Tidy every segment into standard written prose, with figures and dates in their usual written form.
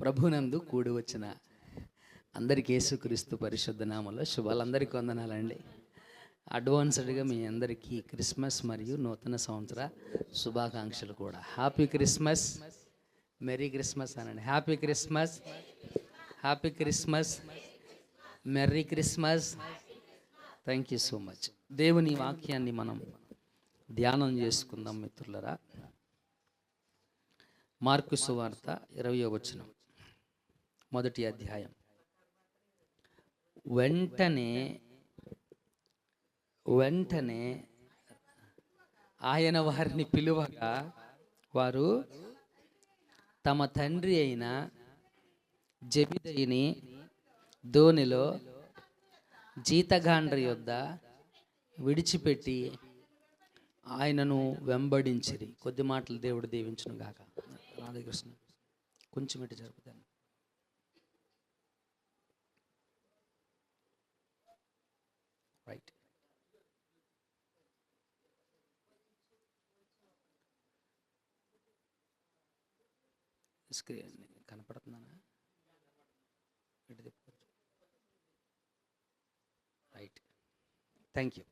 ప్రభునందు కూడి వచ్చిన అందరికీ యేసుక్రీస్తు పరిశుద్ధ నామములో శుభాలందరికీ వందనాలండి. అడ్వాన్స్డ్గా మీ అందరికీ క్రిస్మస్ మరియు నూతన సంవత్సర శుభాకాంక్షలు కూడా. హ్యాపీ క్రిస్మస్, మెరీ క్రిస్మస్ అనండి. Happy Christmas, happy Christmas, merry Christmas. Thank you so much. దేవుని వాక్యాన్ని మనం ధ్యానం చేసుకుందాం మిత్రులరా. మార్కు సువార్త 20వ వచనం, మొదటి అధ్యాయం. వెంటనే ఆయన వారిని పిలువగా వారు తమ తండ్రి అయిన జెబెదయిని దోణిలో జీతగాండ్రి యొద్ద విడిచిపెట్టి ఆయనను వెంబడించిరి. కొద్ది మాటలు దేవుడు దీవించును గాక. రాధాకృష్ణ కొంచెం ఇటు జరుపుతాను. రైట్. స్క్రీన్ కనపడుతున్నానా? ఇటు తిప్పుకోవచ్చు. Right, thank you.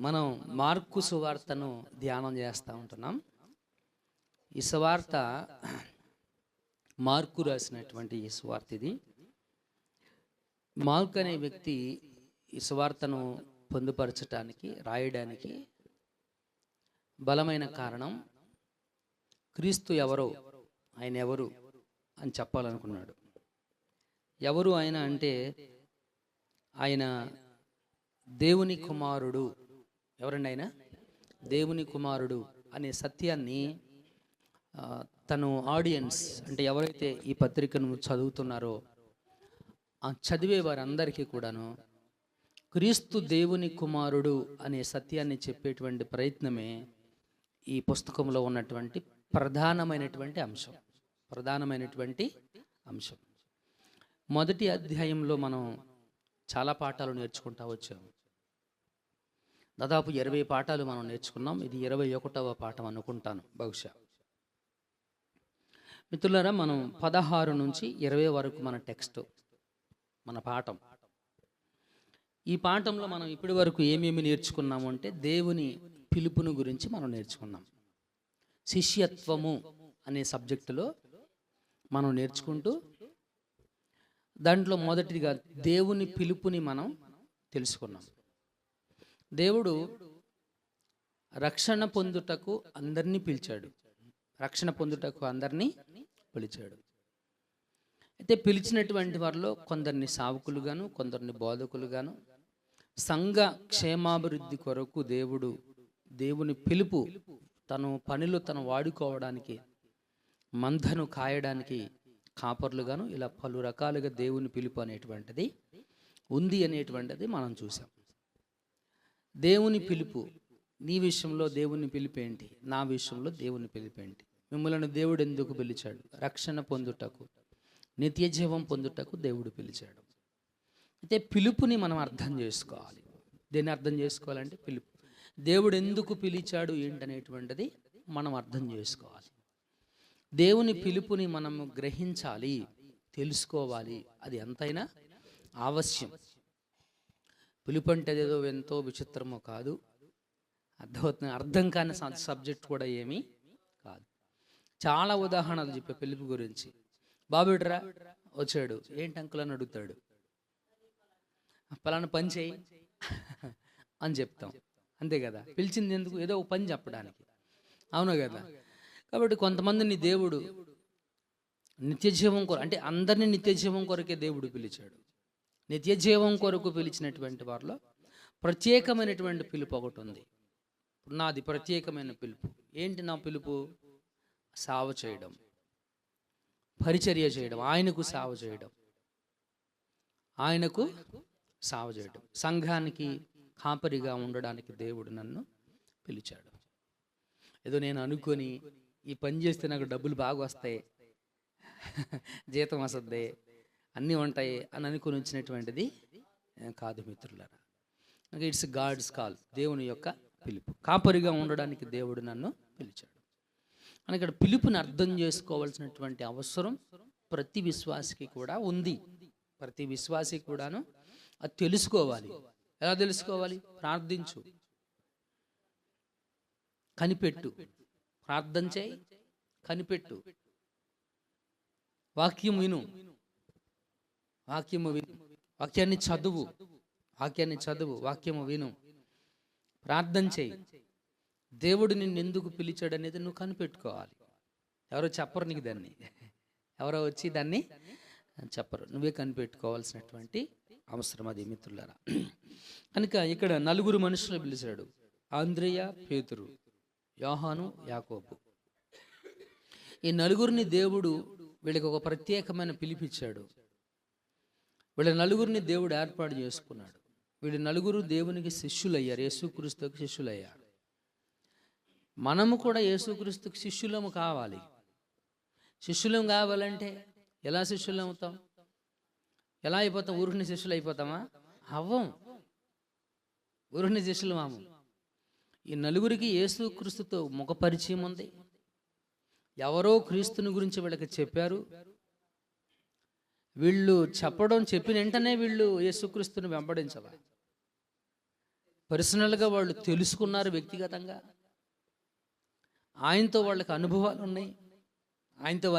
మనం మార్కు సువార్తను ధ్యానం చేస్తూ ఉంటున్నాం. ఈ సువార్త మార్కు రాసినటువంటి ఈ సువార్త. ఇది మార్కు అనే వ్యక్తి ఈ సువార్తను పొందుపరచడానికి, రాయడానికి బలమైన కారణం క్రీస్తు ఎవరో, ఆయన ఎవరు అని చెప్పాలనుకున్నాడు. ఎవరు ఆయన అంటే ఆయన దేవుని కుమారుడు. ఎవరండి ఆయన? దేవుని కుమారుడు అనే సత్యాన్ని తను ఆడియన్స్ అంటే ఎవరైతే ఈ పత్రికను చదువుతున్నారో ఆ చదివే వారందరికీ కూడాను క్రీస్తు దేవుని కుమారుడు అనే సత్యాన్ని చెప్పేటువంటి ప్రయత్నమే ఈ పుస్తకంలో ఉన్నటువంటి ప్రధానమైనటువంటి అంశం. మొదటి అధ్యాయంలో మనం చాలా పాఠాలు నేర్చుకుంటా వచ్చాము. దాదాపు 20 పాఠాలు మనం నేర్చుకున్నాం. ఇది 21వ పాఠం అనుకుంటాను బహుశా. మిత్రులారా, మనం 16 నుంచి 20 వరకు మన టెక్స్ట్, మన పాఠం. ఈ పాఠంలో మనం ఇప్పటి వరకు ఏమేమి నేర్చుకున్నాము అంటే దేవుని పిలుపును గురించి మనం నేర్చుకున్నాం. శిష్యత్వము అనే సబ్జెక్టులో మనం నేర్చుకుంటూ దాంట్లో మొదటిగా దేవుని పిలుపుని మనం తెలుసుకున్నాం. దేవుడు రక్షణ పొందుటకు అందరినీ పిలిచాడు. అయితే పిలిచినటువంటి వారిలో కొందరిని సావుకులుగాను, కొందరిని బోధకులుగాను, సంఘ క్షేమాభివృద్ధి కొరకు దేవుని పిలుపు తను పనిలో తను వాడుకోవడానికి, మందను కాయడానికి కాపర్లుగాను, ఇలా పలు రకాలుగా దేవుని పిలుపు అనేటువంటిది ఉంది అనేటువంటిది మనం చూసాం. దేవుని పిలుపు, నీ విషయంలో దేవుని పిలుపు ఏంటి, నా విషయంలో దేవుని పిలుపు ఏంటి? మిమ్మల్ని దేవుడు ఎందుకు పిలిచాడు? రక్షణ పొందుటకు, నిత్య జీవం పొందుటకు దేవుడు పిలిచాడు. అయితే పిలుపుని మనం అర్థం చేసుకోవాలి. దేన్ని అర్థం చేసుకోవాలంటే పిలుపు. దేవుడు ఎందుకు పిలిచాడు ఏంటనేటువంటిది మనం అర్థం చేసుకోవాలి. దేవుని పిలుపుని మనము గ్రహించాలి, తెలుసుకోవాలి. అది ఎంతైనా ఆవశ్యం. పిలుపు అంటే ఏదో ఎంతో విచిత్రమో కాదు, అర్థం కాని సబ్జెక్ట్ కూడా ఏమీ కాదు. చాలా ఉదాహరణలు చెప్పే పిలుపు గురించి. బాబుడ్రా వచ్చాడు, ఏంటి అంకుల్ అని అడుగుతాడు. పలానా పని చేయి అని చెప్తాం, అంతే కదా. పిలిచింది ఎందుకు? ఏదో ఒక పని చెప్పడానికి, అవును కదా. కాబట్టి కొంతమందిని దేవుడు నిత్యజీవం కొరకు, అంటే అందరినీ నిత్యజీవం కొరకే దేవుడు పిలిచాడు. నిత్యజీవం కొరకు పిలిచినటువంటి వారిలో ప్రత్యేకమైనటువంటి పిలుపు ఒకటి ఉంది. నాది ప్రత్యేకమైన పిలుపు. ఏంటి నా పిలుపు? సేవ చేయడం, పరిచర్య చేయడం, ఆయనకు సేవ చేయడం, సంఘానికి కాపరిగా ఉండడానికి దేవుడు నన్ను పిలిచాడు. ఏదో నేను అనుకొని ఈ పని చేస్తే నాకు డబ్బులు బాగా వస్తాయి, జీతం వస్తుంది, అన్నీ ఉంటాయి అని అనుకుని వచ్చినటువంటిది కాదు మిత్రులారా. ఇట్స్ గాడ్స్ కాల్, దేవుని యొక్క పిలుపు. కాపరిగా ఉండడానికి దేవుడు నన్ను పిలిచాడు. అని ఇక్కడ పిలుపుని అర్థం చేసుకోవాల్సినటువంటి అవసరం ప్రతి విశ్వాసికి కూడా ఉంది. ప్రతి విశ్వాసి కూడాను అది తెలుసుకోవాలి. ఎలా తెలుసుకోవాలి? ప్రార్థించు, కనిపెట్టు, ప్రార్థన చేయి, కనిపెట్టు, వాక్యం విను, వాక్యాన్ని చదువు, వాక్యము విను, ప్రార్థన చేయి. దేవుడు నిన్ను ఎందుకు పిలిచాడు అనేది నువ్వు కనిపెట్టుకోవాలి. ఎవరో చెప్పరు నీకు దాన్ని, ఎవరో వచ్చి దాన్ని చెప్పరు, నువ్వే కనిపెట్టుకోవాల్సినటువంటి అవసరం అది మిత్రులారా. కనుక ఇక్కడ 4 మనుషులు పిలిచాడు: ఆంద్రేయ, పేతురు, యోహాను, యాకోబు. ఈ 4 దేవుడు వీళ్ళకి ఒక ప్రత్యేకమైన పిలిపిచ్చాడు. వీళ్ళ 4 దేవుడు ఏర్పాటు చేసుకున్నాడు. వీళ్ళు 4 దేవునికి శిష్యులయ్యారు, యేసుక్రీస్తుకు శిష్యులయ్యారు. మనము కూడా యేసుక్రీస్తుకు శిష్యులము కావాలి. శిష్యులం కావాలంటే ఎలా శిష్యులు అవుతాం? ఎలా అయిపోతాం? ఊరిని శిష్యులు అయిపోతామా? అవ్వం. ఊరిని శిష్యులు మాము. ఈ 4 యేసుక్రీస్తుతో ముఖ పరిచయం ఉంది. ఎవరో క్రీస్తుని గురించి వీళ్ళకి చెప్పారు. వీళ్ళు చెప్పిన వెంటనే వీళ్ళు యేసుక్రీస్తుని వెంబడించాలి. పర్సనల్గా వాళ్ళు తెలుసుకున్నారు, వ్యక్తిగతంగా ఆయనతో వాళ్ళకి అనుభవాలు ఉన్నాయి. ఆయనతో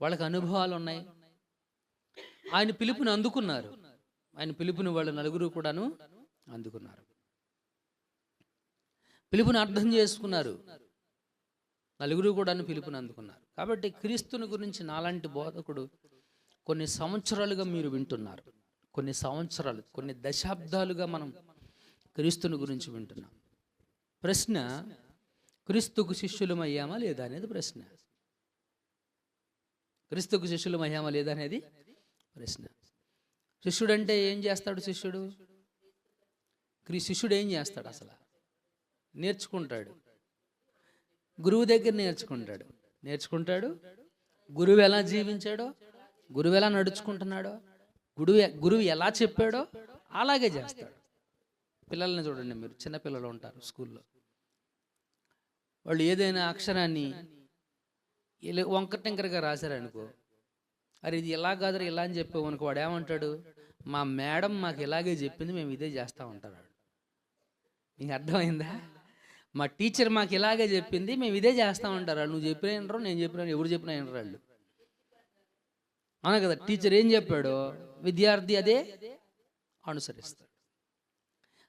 వాళ్ళకి అనుభవాలు ఉన్నాయి. ఆయన పిలుపుని అందుకున్నారు. ఆయన పిలుపుని వాళ్ళు 4 కూడాను అందుకున్నారు. పిలుపుని అర్థం చేసుకున్నారు. 4 కూడాను పిలుపుని అందుకున్నారు. కాబట్టి క్రీస్తుని గురించి నాలాంటి బోధకుడు కొన్ని సంవత్సరాలుగా మీరు వింటున్నారు. కొన్ని దశాబ్దాలుగా మనం క్రీస్తుని గురించి వింటున్నాం. ప్రశ్న, క్రీస్తుకు శిష్యులమయ్యామా లేదా అనేది ప్రశ్న. క్రీస్తుకు శిష్యులమయ్యామా లేదా అనేది ప్రశ్న. శిష్యుడు అంటే ఏం చేస్తాడు? శిష్యుడు ఏం చేస్తాడు? అసలు నేర్చుకుంటాడు. గురువు దగ్గర నేర్చుకుంటాడు. గురువు ఎలా జీవించాడో, గురువు ఎలా నడుచుకుంటున్నాడో, గురువు ఎలా చెప్పాడో అలాగే చేస్తాడు. పిల్లల్ని చూడండి, మీరు చిన్నపిల్లలు ఉంటారు స్కూల్లో. వాళ్ళు ఏదైనా అక్షరాన్ని వంకటంకరగా రాశారనుకో, అరే ఇది ఎలా కాదు ఇలా అని చెప్పామనుకో, వాడు ఏమంటాడు? మా మేడం మాకు ఇలాగే చెప్పింది, మేము ఇదే చేస్తూ ఉంటారు. నీకు అర్థమైందా? మా టీచర్ మాకు ఇలాగే చెప్పింది, మేము ఇదే చేస్తూ ఉంటారు. నువ్వు చెప్పినా వినరు, నేను చెప్పినా, ఎవరు చెప్పినా వినరు వాళ్ళు. అవునా కదా? టీచర్ ఏం చెప్పాడో విద్యార్థి అదే అనుసరిస్తాడు.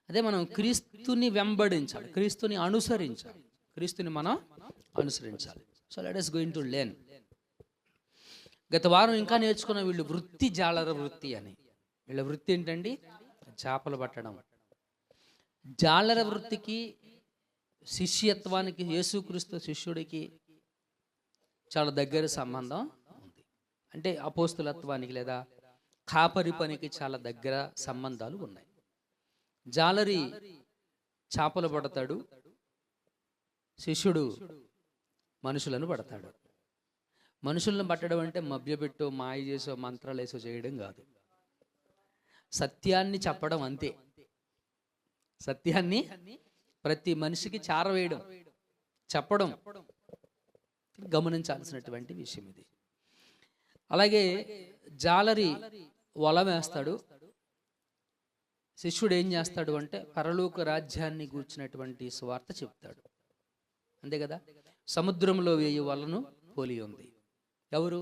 అదే మనం క్రీస్తుని వెంబడించాలి, క్రీస్తుని అనుసరించాలి, క్రీస్తుని మనం అనుసరించాలి. So let us going to learn. గత వారం ఇంకా నేర్చుకున్న వీళ్ళు వృత్తి, జాలర వృత్తి అని. వీళ్ళ వృత్తి ఏంటండి? చేపలు పట్టడం. జాలర వృత్తికి, శిష్యత్వానికి, యేసుక్రీస్తు శిష్యుడికి చాలా దగ్గర సంబంధం ఉంది. అంటే అపోస్తులత్వానికి లేదా కాపరి పనికి చాలా దగ్గర సంబంధాలు ఉన్నాయి. జాలరి చేపలు పడతాడు, శిష్యుడు మనుషులను పడతాడు. మనుషులను పట్టడం అంటే మభ్యపెట్టో, మాయ చేసో, మంత్రాలేసో చేయడం కాదు. సత్యాన్ని చెప్పడం అంతే. సత్యాన్ని ప్రతి మనిషికి చారవేయడం, చెప్పడం గమనించాల్సినటువంటి విషయం ఇది. అలాగే జాలరి వల వేస్తాడు. శిష్యుడు ఏం చేస్తాడు అంటే పరలోక రాజ్యాన్ని గూర్చినటువంటి సువార్త చెప్తాడు. అంతే కదా? సముద్రంలో వేయి వలను పోలి ఉంది. ఎవరు?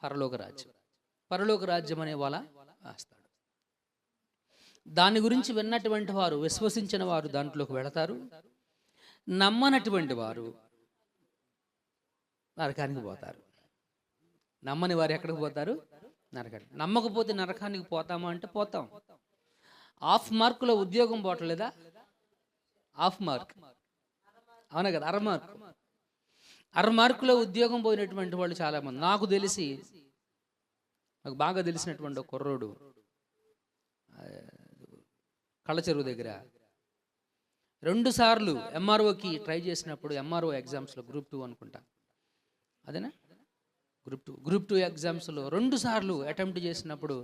పరలోక రాజ్యం. పరలోక రాజ్యం అనే వల వేస్తాడు. దాని గురించి విన్నటువంటి వారు, విశ్వసించిన వారు దాంట్లోకి వెళతారు. నమ్మనటువంటి వారు నరకానికి పోతారు. నమ్మని వారు ఎక్కడికి పోతారు? నరకానికి. నమ్మకపోతే నరకానికి పోతామా అంటే పోతాం. హాఫ్ మార్కులో ఉద్యోగం పోవట్లేదా? హాఫ్ మార్క్, అవునా కదా? అర మార్కులో ఉద్యోగం పోయినటువంటి వాళ్ళు చాలామంది. నాకు బాగా తెలిసినటువంటి ఒక కుర్రోడు కళ్ళచెరువు దగ్గర 2 సార్లు ఎంఆర్ఓకి ట్రై చేసినప్పుడు, ఎంఆర్ఓ ఎగ్జామ్స్లో గ్రూప్ 2 అనుకుంటా, అదేనా? గ్రూప్ 2 ఎగ్జామ్స్లో 2 సార్లు అటెంప్ట్ చేసినప్పుడు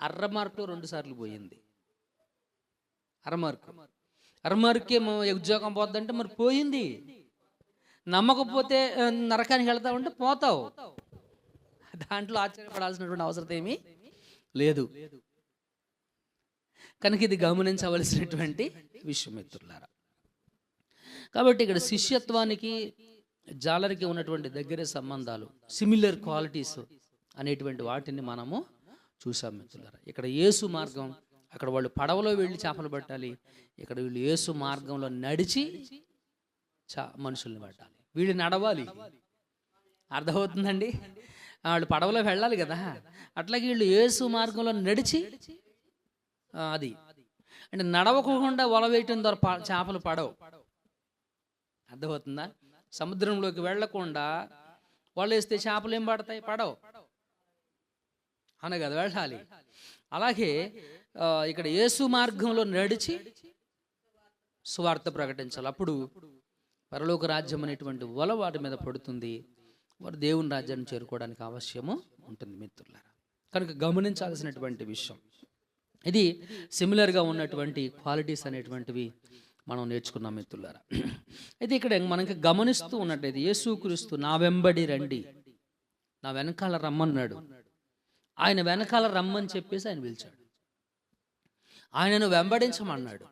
అర మార్కులో 2 సార్లు పోయింది. అర మార్కే ఉద్యోగం పోద్దంటే మరి పోయింది. నమ్మకపోతే నరకానికి వెళ్తా ఉంటే పోతావు. దాంట్లో ఆశ్చర్యపడాల్సినటువంటి అవసరం ఏమీ లేదు. కనుక ఇది గమనించవలసినటువంటి విషయం మిత్రులారా. కాబట్టి ఇక్కడ శిష్యత్వానికి జాలరికి ఉన్నటువంటి దగ్గర సంబంధాలు, సిమిలర్ క్వాలిటీస్ అనేటువంటి వాటిని మనము చూసాం మిత్రులారా. ఇక్కడ యేసు మార్గం, అక్కడ వాళ్ళు పడవలో వెళ్ళి చేపలు పట్టాలి, ఇక్కడ వీళ్ళు యేసు మార్గంలో నడిచి మనుషుల్ని పట్టాలి. వీళ్ళు నడవాలి, అర్థమవుతుందండి? వాళ్ళు పడవలో వెళ్ళాలి కదా, అట్లాగే వీళ్ళు యేసు మార్గంలో నడిచి, అది అంటే నడవకుండా వల వేయటం ద్వారా చేపలు పడవు, అర్థమవుతుందా? సముద్రంలోకి వెళ్లకుండా వాళ్ళు వేస్తే చేపలు ఏం పడతాయి? పడవు అనే కదా వెళ్ళాలి. అలాగే ఇక్కడ యేసు మార్గంలో నడిచి సువార్త ప్రకటించాలి. అప్పుడు పరలోక రాజ్యం అనేటువంటి వల వాటి మీద పడుతుంది, వారు దేవుని రాజ్యాన్ని చేరుకోవడానికి అవశ్యము ఉంటుంది మిత్రులారా. కనుక గమనించాల్సినటువంటి విషయం ఇది. సిమిలర్గా ఉన్నటువంటి క్వాలిటీస్ అనేటువంటివి మనం నేర్చుకున్నాం మిత్రులారా. అయితే ఇక్కడ మనకి గమనిస్తూ ఉన్నట్లయితే యేసుక్రీస్తు నా వెంబడి రండి, నా వెనకాల రమ్మన్నాడు. ఆయన వెనకాల రమ్మని చెప్పేసి ఆయన పిలిచాడు, ఆయనను వెంబడించమన్నాడు.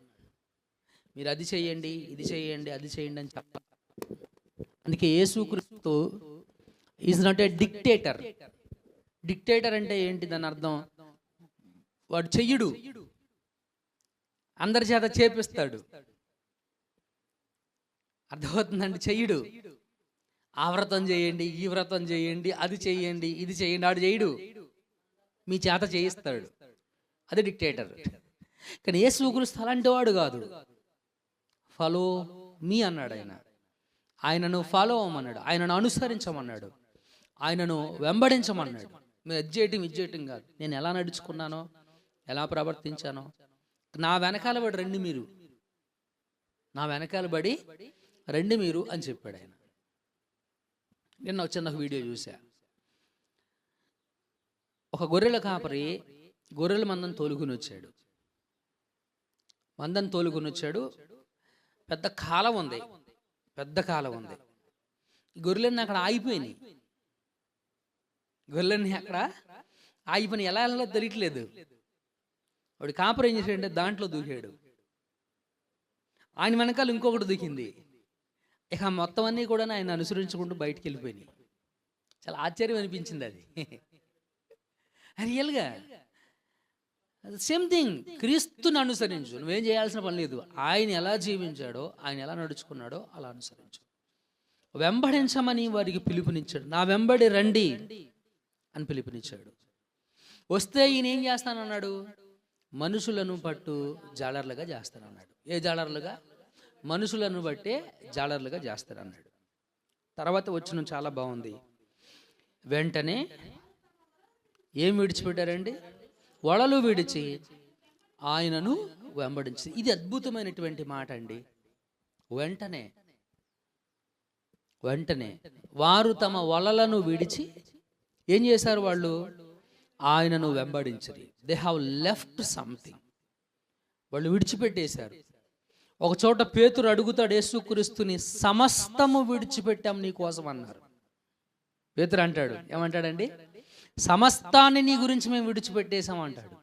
మీరు అది చేయండి, ఇది చేయండి, అది చేయండి అని చెప్పాలి. అందుకే యేసుక్రీస్తు is not a dictator. Dictator అంటే ఏంటి? దాని అర్థం వాడు చెయ్యడు, అందరి చేత చేపిస్తాడు, అర్థమవుతుందండి? చెయ్యడు. ఆ వ్రతం చేయండి, ఈ వ్రతం చేయండి, అది చేయండి, ఇది చేయండి, ఆడు చేయడు, మీ చేత చేయిస్తాడు. అది డిక్టేటర్. కానీ యేసుక్రీస్తు అలాంటి వాడు కాదు. ఫాలో మీ అన్నాడు ఆయన. ఆయనను ఫాలో అవ్వమన్నాడు, ఆయనను అనుసరించమన్నాడు, ఆయనను వెంబడించమన్నాడు. మీరు ఇది చేయటం కాదు, నేను ఎలా నడుచుకున్నానో, ఎలా ప్రవర్తించానో, నా వెనకాల పడి రండి మీరు, నా వెనకాల పడి రండి మీరు అని చెప్పాడు ఆయన. నిన్న ఒక చిన్న వీడియో చూసా. ఒక గొర్రెల కాపరి గొర్రెల మందం తోలుకుని వచ్చాడు. పెద్ద కాలం ఉంది, గొర్రెలన్నీ అక్కడ ఆగిపోయినాయి. ఎలా వెళ్ళాలో తెలియట్లేదు. వాడు కాపరి ఏం చేశాడంటే దాంట్లో దూకాడు, ఆయన వెనకాల ఇంకొకటి దూకింది. ఇక మొత్తం అన్నీ కూడా ఆయన అనుసరించుకుంటూ బయటికి వెళ్ళిపోయినాయి. చాలా ఆశ్చర్యం అనిపించింది అది. రియల్గా సేమ్ థింగ్. క్రీస్తుని అనుసరించు, నువ్వేం చేయాల్సిన పని లేదు. ఆయన ఎలా జీవించాడో, ఆయన ఎలా నడుచుకున్నాడో అలా అనుసరించు. వెంబడించమని వారికి పిలుపునిచ్చాడు. నా వెంబడి రండి అని పిలుపునిచ్చాడు. వస్తే ఈయన ఏం చేస్తానన్నాడు? మనుషులను పట్టు జాలర్లుగా చేస్తానన్నాడు. ఏ జాలర్లుగా? మనుషులను బట్టే జాలర్లుగా చేస్తానన్నాడు. తర్వాత వచ్చిన చాలా బాగుంది. వెంటనే ఏం విడిచిపెట్టారండి? వలలు విడిచి ఆయనను వెంబడించి. ఇది అద్భుతమైనటువంటి మాట అండి. వెంటనే వారు తమ వలలను విడిచి ఏం చేశారు? వాళ్ళు ఆయనను వెంబడించరు. They have left something. వాళ్ళు విడిచిపెట్టేశారు. ఒక చోట పేతురు అడుగుతాడు యేసుక్రీస్తుని, సమస్తము విడిచిపెట్టాం నీ కోసం అన్నారు. పేతురు అంటాడు, ఏమంటాడండి? సమస్తాన్ని నీ గురించి మేము విడిచిపెట్టేశాం అంటాడు.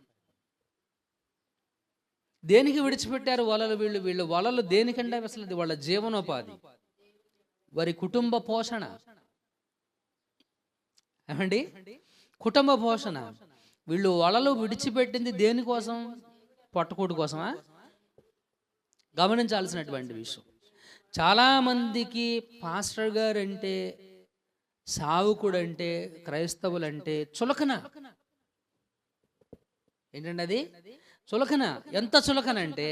దేనికి విడిచిపెట్టారు వలలు? వీళ్ళు వలలు దేనికంటే అసలు అది వాళ్ళ జీవనోపాధి, వారి కుటుంబ పోషణ. ఏమండి? కుటుంబ పోషణ. వీళ్ళు వలలు విడిచిపెట్టింది దేనికోసం? పొట్టకూటి కోసమా? గమనించాల్సినటువంటి విషయం. చాలామందికి పాస్టర్ గారు అంటే, సావుకుడంటే, క్రైస్తవులంటే చులకన. ఏంటండి అది? చులకన. ఎంత చులకన అంటే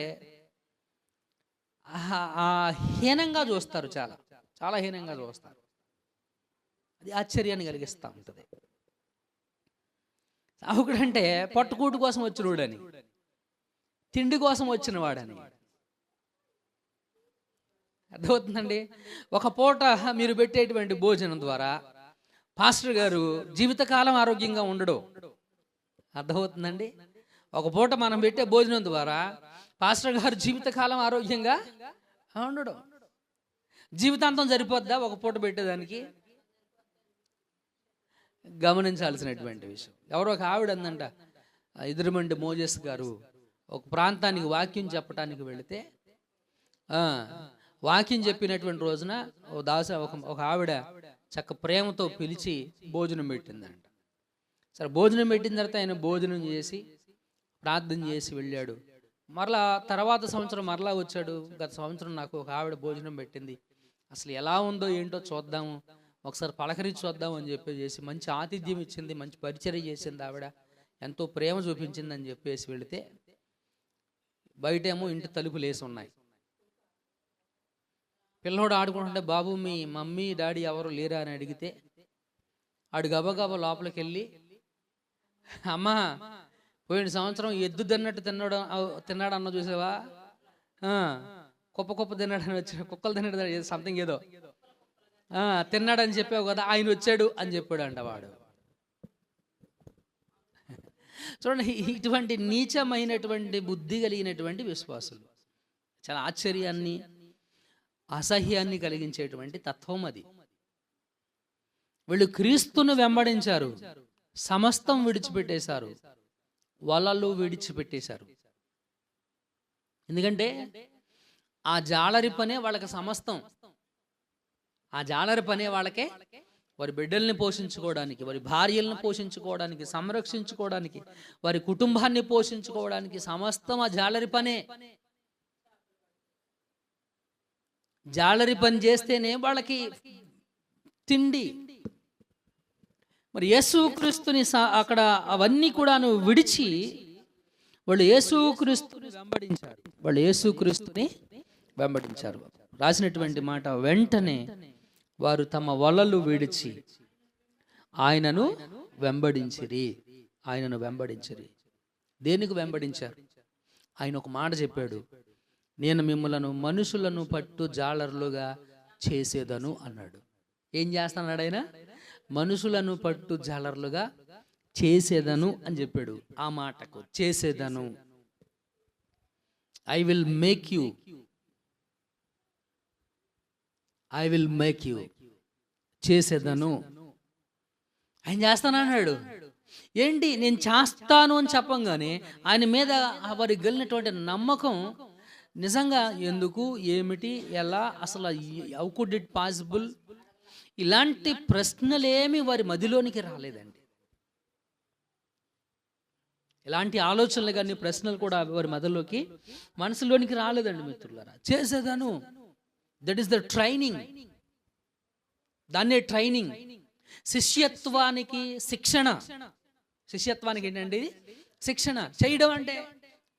హీనంగా చూస్తారు, చాలా హీనంగా చూస్తారు. అది ఆశ్చర్యాన్ని కలిగిస్తూ ఉంటుంది. సావుకుడంటే పట్టుకూటు కోసం వచ్చినవాడని, తిండి కోసం వచ్చిన వాడని. అర్థమవుతుందండి? ఒక పూట మీరు పెట్టేటువంటి భోజనం ద్వారా పాస్టర్ గారు జీవితకాలం ఆరోగ్యంగా ఉండడు. అర్థమవుతుందండి? ఒక పూట మనం పెట్టే భోజనం ద్వారా పాస్టర్ గారు జీవితకాలం ఆరోగ్యంగా ఉండడు. జీవితాంతం సరిపోద్దా ఒక పూట పెట్టేదానికి? గమనించాల్సినటువంటి విషయం. ఎవరో ఒక ఆవిడ అందంట, ఎదురుమండి మోజెస్ గారు ఒక ప్రాంతానికి వాక్యం చెప్పడానికి వెళితే వాక్యం చెప్పినటువంటి రోజున ఒక ఆవిడ చక్క ప్రేమతో పిలిచి భోజనం పెట్టిందంట. సరే, భోజనం పెట్టిన తర్వాత ఆయన భోజనం చేసి ప్రార్థన చేసి వెళ్ళాడు. మరలా తర్వాత సంవత్సరం మరలా వచ్చాడు. గత సంవత్సరం నాకు ఒక ఆవిడ భోజనం పెట్టింది, అసలు ఎలా ఉందో ఏంటో చూద్దాము, ఒకసారి పలకరించి చూద్దాము అని చెప్పేసి మంచి ఆతిథ్యం ఇచ్చింది, మంచి పరిచర్య చేసింది ఆవిడ, ఎంతో ప్రేమ చూపించిందని చెప్పేసి వెళితే బయటేమో ఇంటి తలుపులు వేసి ఉన్నాయి. పిల్లోడు ఆడుకుంటుంటే, బాబు మీ మమ్మీ డాడీ ఎవరు లేరా అని అడిగితే ఆడు గబగబా లోపలికి వెళ్ళి, అమ్మా పోయిన సంవత్సరం ఎద్దు తిన్నట్టు తిన్నాడు అన్న చూసావా, కుప్ప తిన్నాడని వచ్చాడు, కుక్కలు తిన్నాడు సంథింగ్ ఏదో తిన్నాడని చెప్పావు కదా, ఆయన వచ్చాడు అని చెప్పాడు అంట వాడు. చూడండి, ఇటువంటి నీచమైనటువంటి బుద్ధి కలిగినటువంటి విశ్వాసులు, చాలా ఆశ్చర్యాన్ని అసహ్యాన్ని కలిగించేటువంటి తత్వం అది. వీళ్ళు క్రీస్తును వెంబడించారు, సమస్తం విడిచిపెట్టేశారు, వలలు విడిచిపెట్టేశారు. ఎందుకంటే ఆ జాలరి పనే వాళ్ళకి సమస్తం. ఆ జాలరి పనే వాళ్ళకే వారి బిడ్డల్ని పోషించుకోవడానికి, వారి భార్యలను పోషించుకోవడానికి, సంరక్షించుకోవడానికి, వారి కుటుంబాన్ని పోషించుకోవడానికి సమస్తం ఆ జాలరి పనే. జాలరి పని చేస్తేనే వాళ్ళకి తిండి. మరి యేసుక్రీస్తుని అక్కడ అవన్నీ కూడాను విడిచి వాళ్ళు యేసుక్రీస్తుని వెంబడించారు. వాళ్ళు యేసుక్రీస్తుని వెంబడించారు. రాసినటువంటి మాట, వెంటనే వారు తమ వలలు విడిచి ఆయనను వెంబడించిరి. ఆయనను వెంబడించిరి. దేనికి వెంబడించారు? ఆయన ఒక మాట చెప్పాడు, నేను మిమ్మలను మనుషులను పట్టు జాలర్లుగా చేసేదను అన్నాడు. ఏం చేస్తున్నాడు ఆయన? మనుషులను పట్టు జాలర్లుగా చేసేదను అని చెప్పాడు. ఆ మాటకు చేసేదను, I will make you, I will make you, చేసేదను. ఆయన చేస్తానన్నాడు. ఏంటి నేను చేస్తాను అని చెప్పంగానే ఆయన మీద వారికి కలిగినటువంటి నమ్మకం నిజంగా ఎందుకు, ఏమిటి, ఎలా, అసలు హౌ కుడ్ ఇట్ పాసిబుల్, ఇలాంటి ప్రశ్నలేమి వారి మదిలోనికి రాలేదండి. ఇలాంటి ఆలోచనలు కానీ ప్రశ్నలు కూడా వారి మనసులోనికి రాలేదండి మిత్రులారా. చేసేదను, దట్ ఈస్ ద ట్రైనింగ్. దాన్నే ట్రైనింగ్. శిష్యత్వానికి శిక్షణ. శిష్యత్వానికి ఏంటండి? శిక్షణ చేయడం. అంటే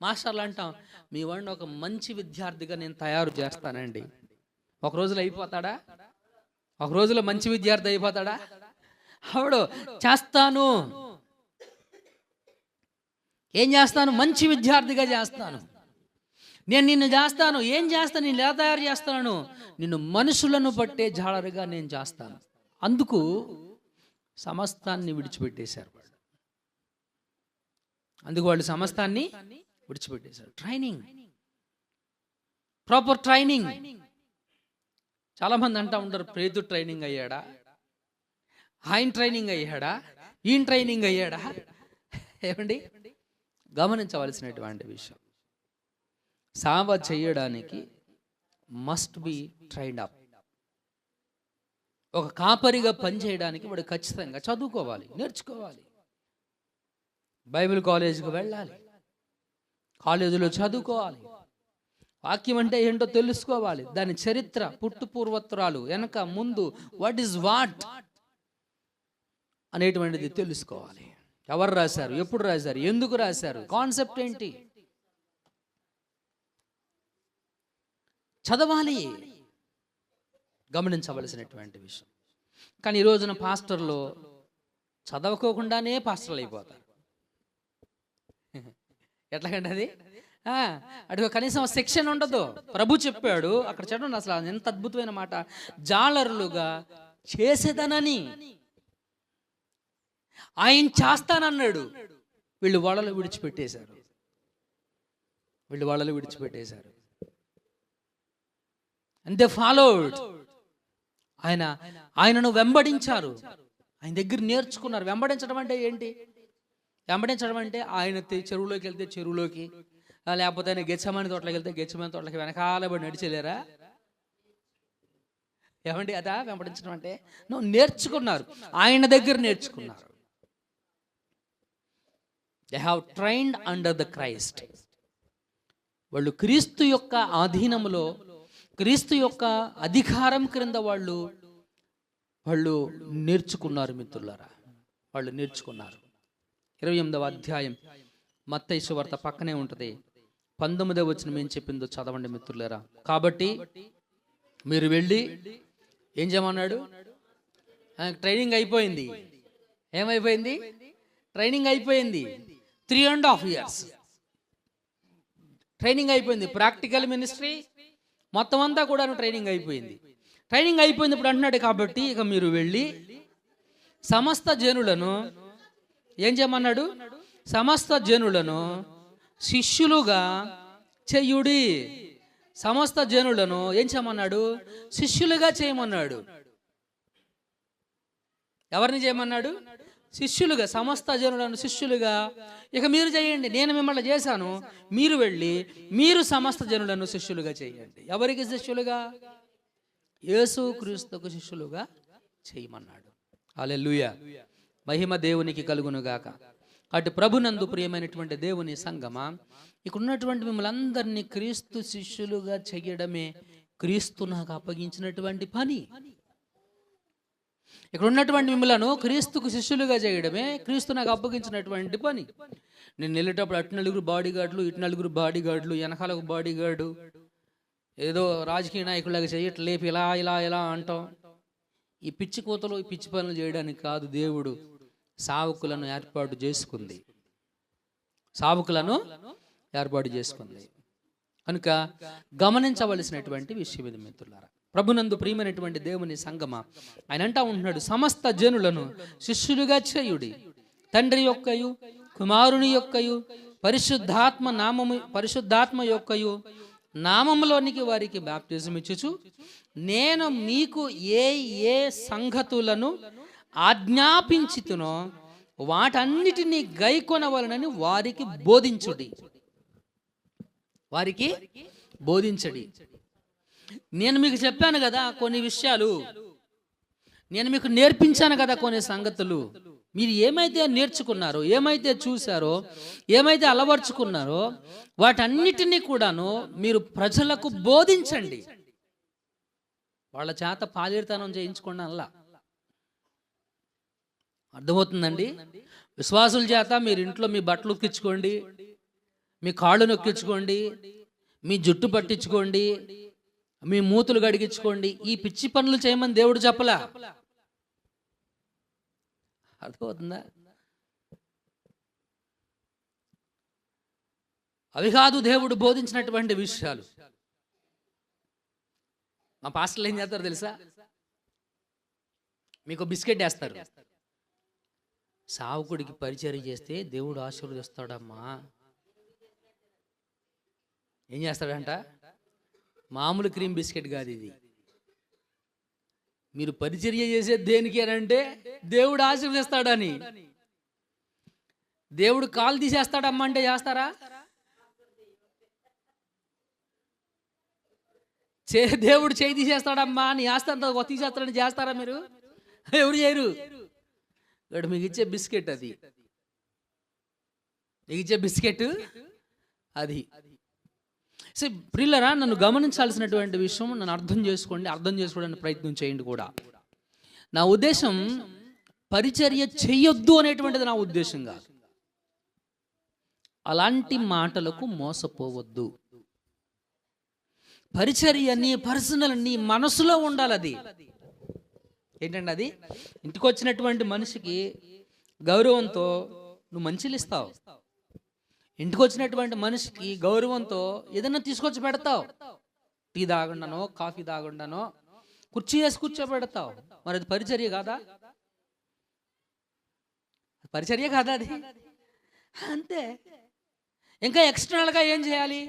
మాస్టర్లు అంటాం, మీ వాడిని ఒక మంచి విద్యార్థిగా నేను తయారు చేస్తానండి. ఒక రోజులో అయిపోతాడా? ఒక రోజులో మంచి విద్యార్థి అయిపోతాడా? ఆవిడ చేస్తాను, ఏం చేస్తాను? మంచి విద్యార్థిగా చేస్తాను, నేను నిన్ను చేస్తాను. ఏం చేస్తాను? నేను ఎలా తయారు చేస్తాను? నిన్ను మనుషులను పట్టే జాలరుగా నేను చేస్తాను. అందుకు సమస్తాన్ని విడిచిపెట్టేశారు వాళ్ళు. అందుకు వాళ్ళు సమస్తాన్ని విడిచిపెట్టేశారు. Training, proper training. చాలా మంది అంటూ ఉంటారు, ప్రేతు ట్రైనింగ్ అయ్యాడా, ఆయన ట్రైనింగ్ అయ్యాడా, ఈయన ట్రైనింగ్ అయ్యాడా. ఏమండి, గమనించవలసినటువంటి విషయం, సేవ చేయడానికి మస్ట్ బి ట్రైన్డ్ అప్. ఒక కాపరిగా పనిచేయడానికి వాడు ఖచ్చితంగా చదువుకోవాలి, నేర్చుకోవాలి. బైబిల్ కాలేజీకి వెళ్ళాలి, కాలేజీలో చదువుకోవాలి, వాక్యం అంటే ఏంటో తెలుసుకోవాలి, దాని చరిత్ర, పుట్టు పూర్వోత్తరాలు, వెనక ముందు, వాట్ ఈజ్ వాట్ అనేటువంటిది తెలుసుకోవాలి. ఎవరు రాశారు, ఎప్పుడు రాశారు, ఎందుకు రాశారు, కాన్సెప్ట్ ఏంటి, చదవాలి. గమనించవలసినటువంటి విషయం. కానీ ఈ రోజున పాస్టర్లు చదవకోకుండానే పాస్టర్లు అయిపోతారు. ఎట్లాగంటే అది అటు కనీసం సెక్షన్ ఉండదు. ప్రభు చెప్పాడు అక్కడ, చూడండి అసలు ఎంత అద్భుతమైన మాట, జాలరులుగా చేసేదనని ఆయన చేస్తానన్నాడు. వీళ్ళు వలలు విడిచిపెట్టేశారు. And they followed. ఆయన ఆయనను వెంబడించారు, ఆయన దగ్గర నేర్చుకున్నారు. వెంబడించడం అంటే ఏంటి? వెంబడించడం అంటే ఆయన చెరువులోకి వెళ్తే చెరువులోకి, లేకపోతే ఆయన గెచ్చమని తోటలోకి వెళ్తే గెచ్చమని తోటలకి వెనకాల పడి నడిచేలేరా? ఏమండి అదా వెంబడించడం అంటే? నువ్వు నేర్చుకున్నారు, ఆయన దగ్గర నేర్చుకున్నారు. They have trained under the Christ. వాళ్ళు క్రీస్తు యొక్క ఆధీనములో, క్రీస్తు యొక్క అధికారం క్రింద వాళ్ళు నేర్చుకున్నారు మిత్రులారా, వాళ్ళు నేర్చుకున్నారు. 28వ అధ్యాయం మత్తయి సువార్త పక్కనే ఉంటుంది. 19వ వచనం ఏం చెప్పిందో చదవండి మిత్రులారా. కాబట్టి మీరు వెళ్ళి ఏం చేయమన్నాడు? ట్రైనింగ్ అయిపోయింది. ఏమైపోయింది? ట్రైనింగ్ అయిపోయింది. 3.5 years ట్రైనింగ్ అయిపోయింది. ప్రాక్టికల్ మినిస్ట్రీ మొత్తం అంతా కూడా ట్రైనింగ్ అయిపోయింది. ట్రైనింగ్ అయిపోయింది. ఇప్పుడు అంటున్నాడు, కాబట్టి ఇక మీరు వెళ్ళి సమస్త జనులను ఏం చేయమన్నాడు? సమస్త జనులను శిష్యులుగా చెయ్యుడి. సమస్త జనులను ఏం చేయమన్నాడు? శిష్యులుగా చేయమన్నాడు. ఎవరిని చేయమన్నాడు? శిష్యులుగా. సమస్త జనులను శిష్యులుగా. ఇక మీరు చేయండి, నేను మిమ్మల్ని చేశాను, మీరు వెళ్ళి మీరు సమస్త జనులను శిష్యులుగా చేయండి. ఎవరికి శిష్యులుగా? యేసు క్రీస్తుకు శిష్యులుగా చేయమన్నాడు. హల్లెలూయా, మహిమ దేవునికి కలుగును గాక. అటు ప్రభునందు ప్రియమైనటువంటి దేవుని సంగమా, ఇక్కడ ఉన్నటువంటి మిమ్మల్ని అందరినీ క్రీస్తు శిష్యులుగా చేయడమే క్రీస్తు నాకు అప్పగించినటువంటి పని. ఇక్కడ ఉన్నటువంటి మిమ్మలను క్రీస్తుకు శిష్యులుగా చేయడమే క్రీస్తు నాకు అప్పగించినటువంటి పని. నేను వెళ్ళేటప్పుడు అటు 9 బాడీ గార్డులు, ఇటు 9 బాడీ గార్డులు, వెనకాల ఒక బాడీ గార్డు, ఏదో రాజకీయ నాయకులాగా చేయట్లు లేపి ఇలా ఇలా ఇలా అంటాం. ఈ పిచ్చి కూతలు, ఈ పిచ్చి పనులు చేయడానికి కాదు దేవుడు సావుకులను ఏర్పాటు చేసుకుంది. సావుకులను ఏర్పాటు చేసుకుంది కనుక గమనించవలసినటువంటి విషయం ఇది మిత్రులారా. ప్రభునందు ప్రియమైనటువంటి దేవుని సంగమా, ఆయన అంటా ఉంటున్నాడు, సమస్త జనులను శిష్యులుగా చేయుడి. తండ్రి యొక్కయు కుమారుని యొక్కయు పరిశుద్ధాత్మ యొక్కయు నామములోనికి వారికి బాప్తిజం ఇచ్చుచు, నేను మీకు ఏ ఏ సంగతులను ఆజ్ఞాపించితునో వాటన్నిటినీ గైకొనవలనని వారికి బోధించుడి. వారికి బోధించడి. నేను మీకు చెప్పాను కదా కొన్ని విషయాలు, నేను మీకు నేర్పించాను కదా కొన్ని సంగతులు. మీరు ఏమైతే నేర్చుకున్నారో, ఏమైతే చూశారో, ఏమైతే అలవర్చుకున్నారో వాటన్నిటినీ కూడాను మీరు ప్రజలకు బోధించండి. వాళ్ళ చేత పాలేరుతనం చేయించుకోండి అలా. అర్థమవుతుందండి? విశ్వాసుల చేత మీరు ఇంట్లో మీ బట్టలు ఉక్కించుకోండి, మీ కాళ్ళు నొక్కించుకోండి, మీ జుట్టు పట్టించుకోండి, మీ మూతులు గడిగించుకోండి. ఈ పిచ్చి పనులు చేయమని దేవుడు చెప్పలా. అర్థమవుతుందా? అవి కాదు దేవుడు బోధించినటువంటి విషయాలు. మా పాస్టర్లు ఏం చేస్తారు తెలుసా? మీకు బిస్కెట్ వేస్తారు. సావుకుడికి పరిచర్య చేస్తే దేవుడు ఆశీర్వదిస్తాడమ్మా. ఏం చేస్తాడంట? మామూలు క్రీమ్ బిస్కెట్ కాదు ఇది. మీరు పరిచర్య చేసేది దేనికి అంటే దేవుడు ఆశీర్వదిస్తాడని. దేవుడు కాలు తీసేస్తాడమ్మా అంటే చేస్తారా? దేవుడు చేయి తీసేస్తాడమ్మా అని చేస్తారంత తీసేస్తాడని చేస్తారా మీరు? ఎవరు చేయరు. ఇక్కడ మీకు ఇచ్చే బిస్కెట్ అది, మీకు ఇచ్చే బిస్కెట్ అది. సో ప్రియులరా, నన్ను గమనించాల్సినటువంటి విషయం, నన్ను అర్థం చేసుకోవడానికి ప్రయత్నం చేయండి కూడా. నా ఉద్దేశం పరిచర్య చెయ్యొద్దు అనేటువంటిది నా ఉద్దేశం కాదు. అలాంటి మాటలకు మోసపోవద్దు. పరిచర్య నీ పర్సనల్, నీ మనసులో ఉండాలి. అది ఏంటండి? అది ఇంటికి వచ్చినటువంటి మనిషికి గౌరవంతో నువ్వు మంచిలు ఇస్తావు. ఇంటికి వచ్చినటువంటి మనిషికి గౌరవంతో ఏదైనా తీసుకొచ్చి పెడతావు. టీ తాగుండానో, కాఫీ తాగుండానో కుర్చీ వేసి కూర్చోబెడతావు. మరి అది పరిచర్య కాదా? పరిచర్య కాదా అది? అంతే. ఇంకా ఎక్స్టర్నల్గా ఏం చేయాలి?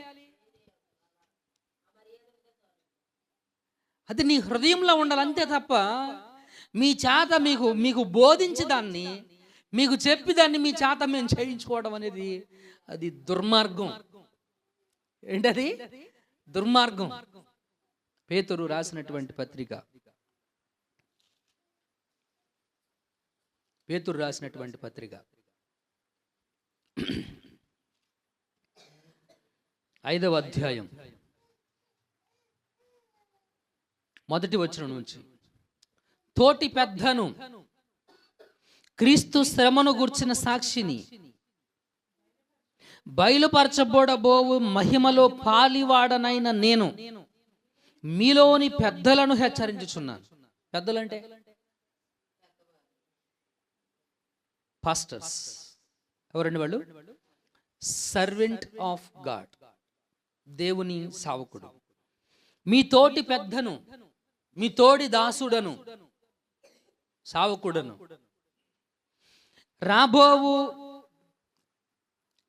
అది నీ హృదయంలో ఉండాలి, అంతే తప్ప మీ చేత మీకు బోధించి దాన్ని, మీకు చెప్పి దాన్ని మీ చేత మేము చేయించుకోవడం అనేది అది దుర్మార్గం. ఏంటది? దుర్మార్గం. పేతురు రాసినటువంటి పత్రిక, పేతురు రాసినటువంటి పత్రిక 5వ అధ్యాయం 1వ వచనం నుంచి, తోటి పెద్దను, క్రీస్తు శ్రమను గూర్చిన సాక్షిని, బయలుపరచబోడబోవు మహిమలో పాలివాడనైన నేను మీలోని పెద్దలను హెచ్చరించుచున్నాను. పెద్దలంటే పాస్టర్స్. ఎవరండి వాళ్ళు? సర్వెంట్ ఆఫ్ గాడ్, దేవుని సేవకుడు. మీ తోటి పెద్దను, మీ తోడి దాసుడను, సేవకుడను, రాబోవు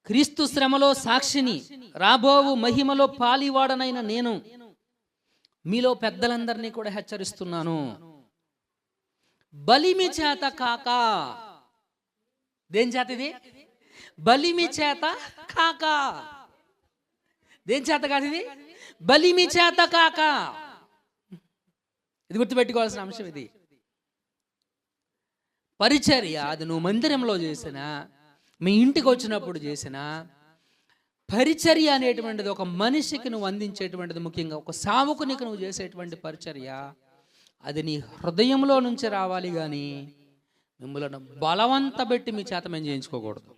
క్రీస్తు శ్రమలో సాక్షిని, రాబోవు మహిమలో పాలివాడనైన నేను మీలో పెద్దలందరినీ కూడా హెచ్చరిస్తున్నాను. బలిమి చేత కాక, దేని చేత ఇది? బలిమి చేత కాక. దేని చేత కాదు ఇది? బలిమి చేత కాక. ఇది గుర్తుపెట్టుకోవాల్సిన అంశం. ఇది పరిచర్య. అది నువ్వు మందిరంలో చేసినా, మీ ఇంటికి వచ్చినప్పుడు చేసినా, పరిచర్య అనేటువంటిది ఒక మనిషికి నువ్వు అందించేటువంటిది, ముఖ్యంగా ఒక సావుకునికి నువ్వు చేసేటువంటి పరిచర్య, అది నీ హృదయంలో నుంచి రావాలి. కానీ మిమ్మల్ని బలవంత పెట్టి మీ చేత మేము చేయించుకోకూడదు.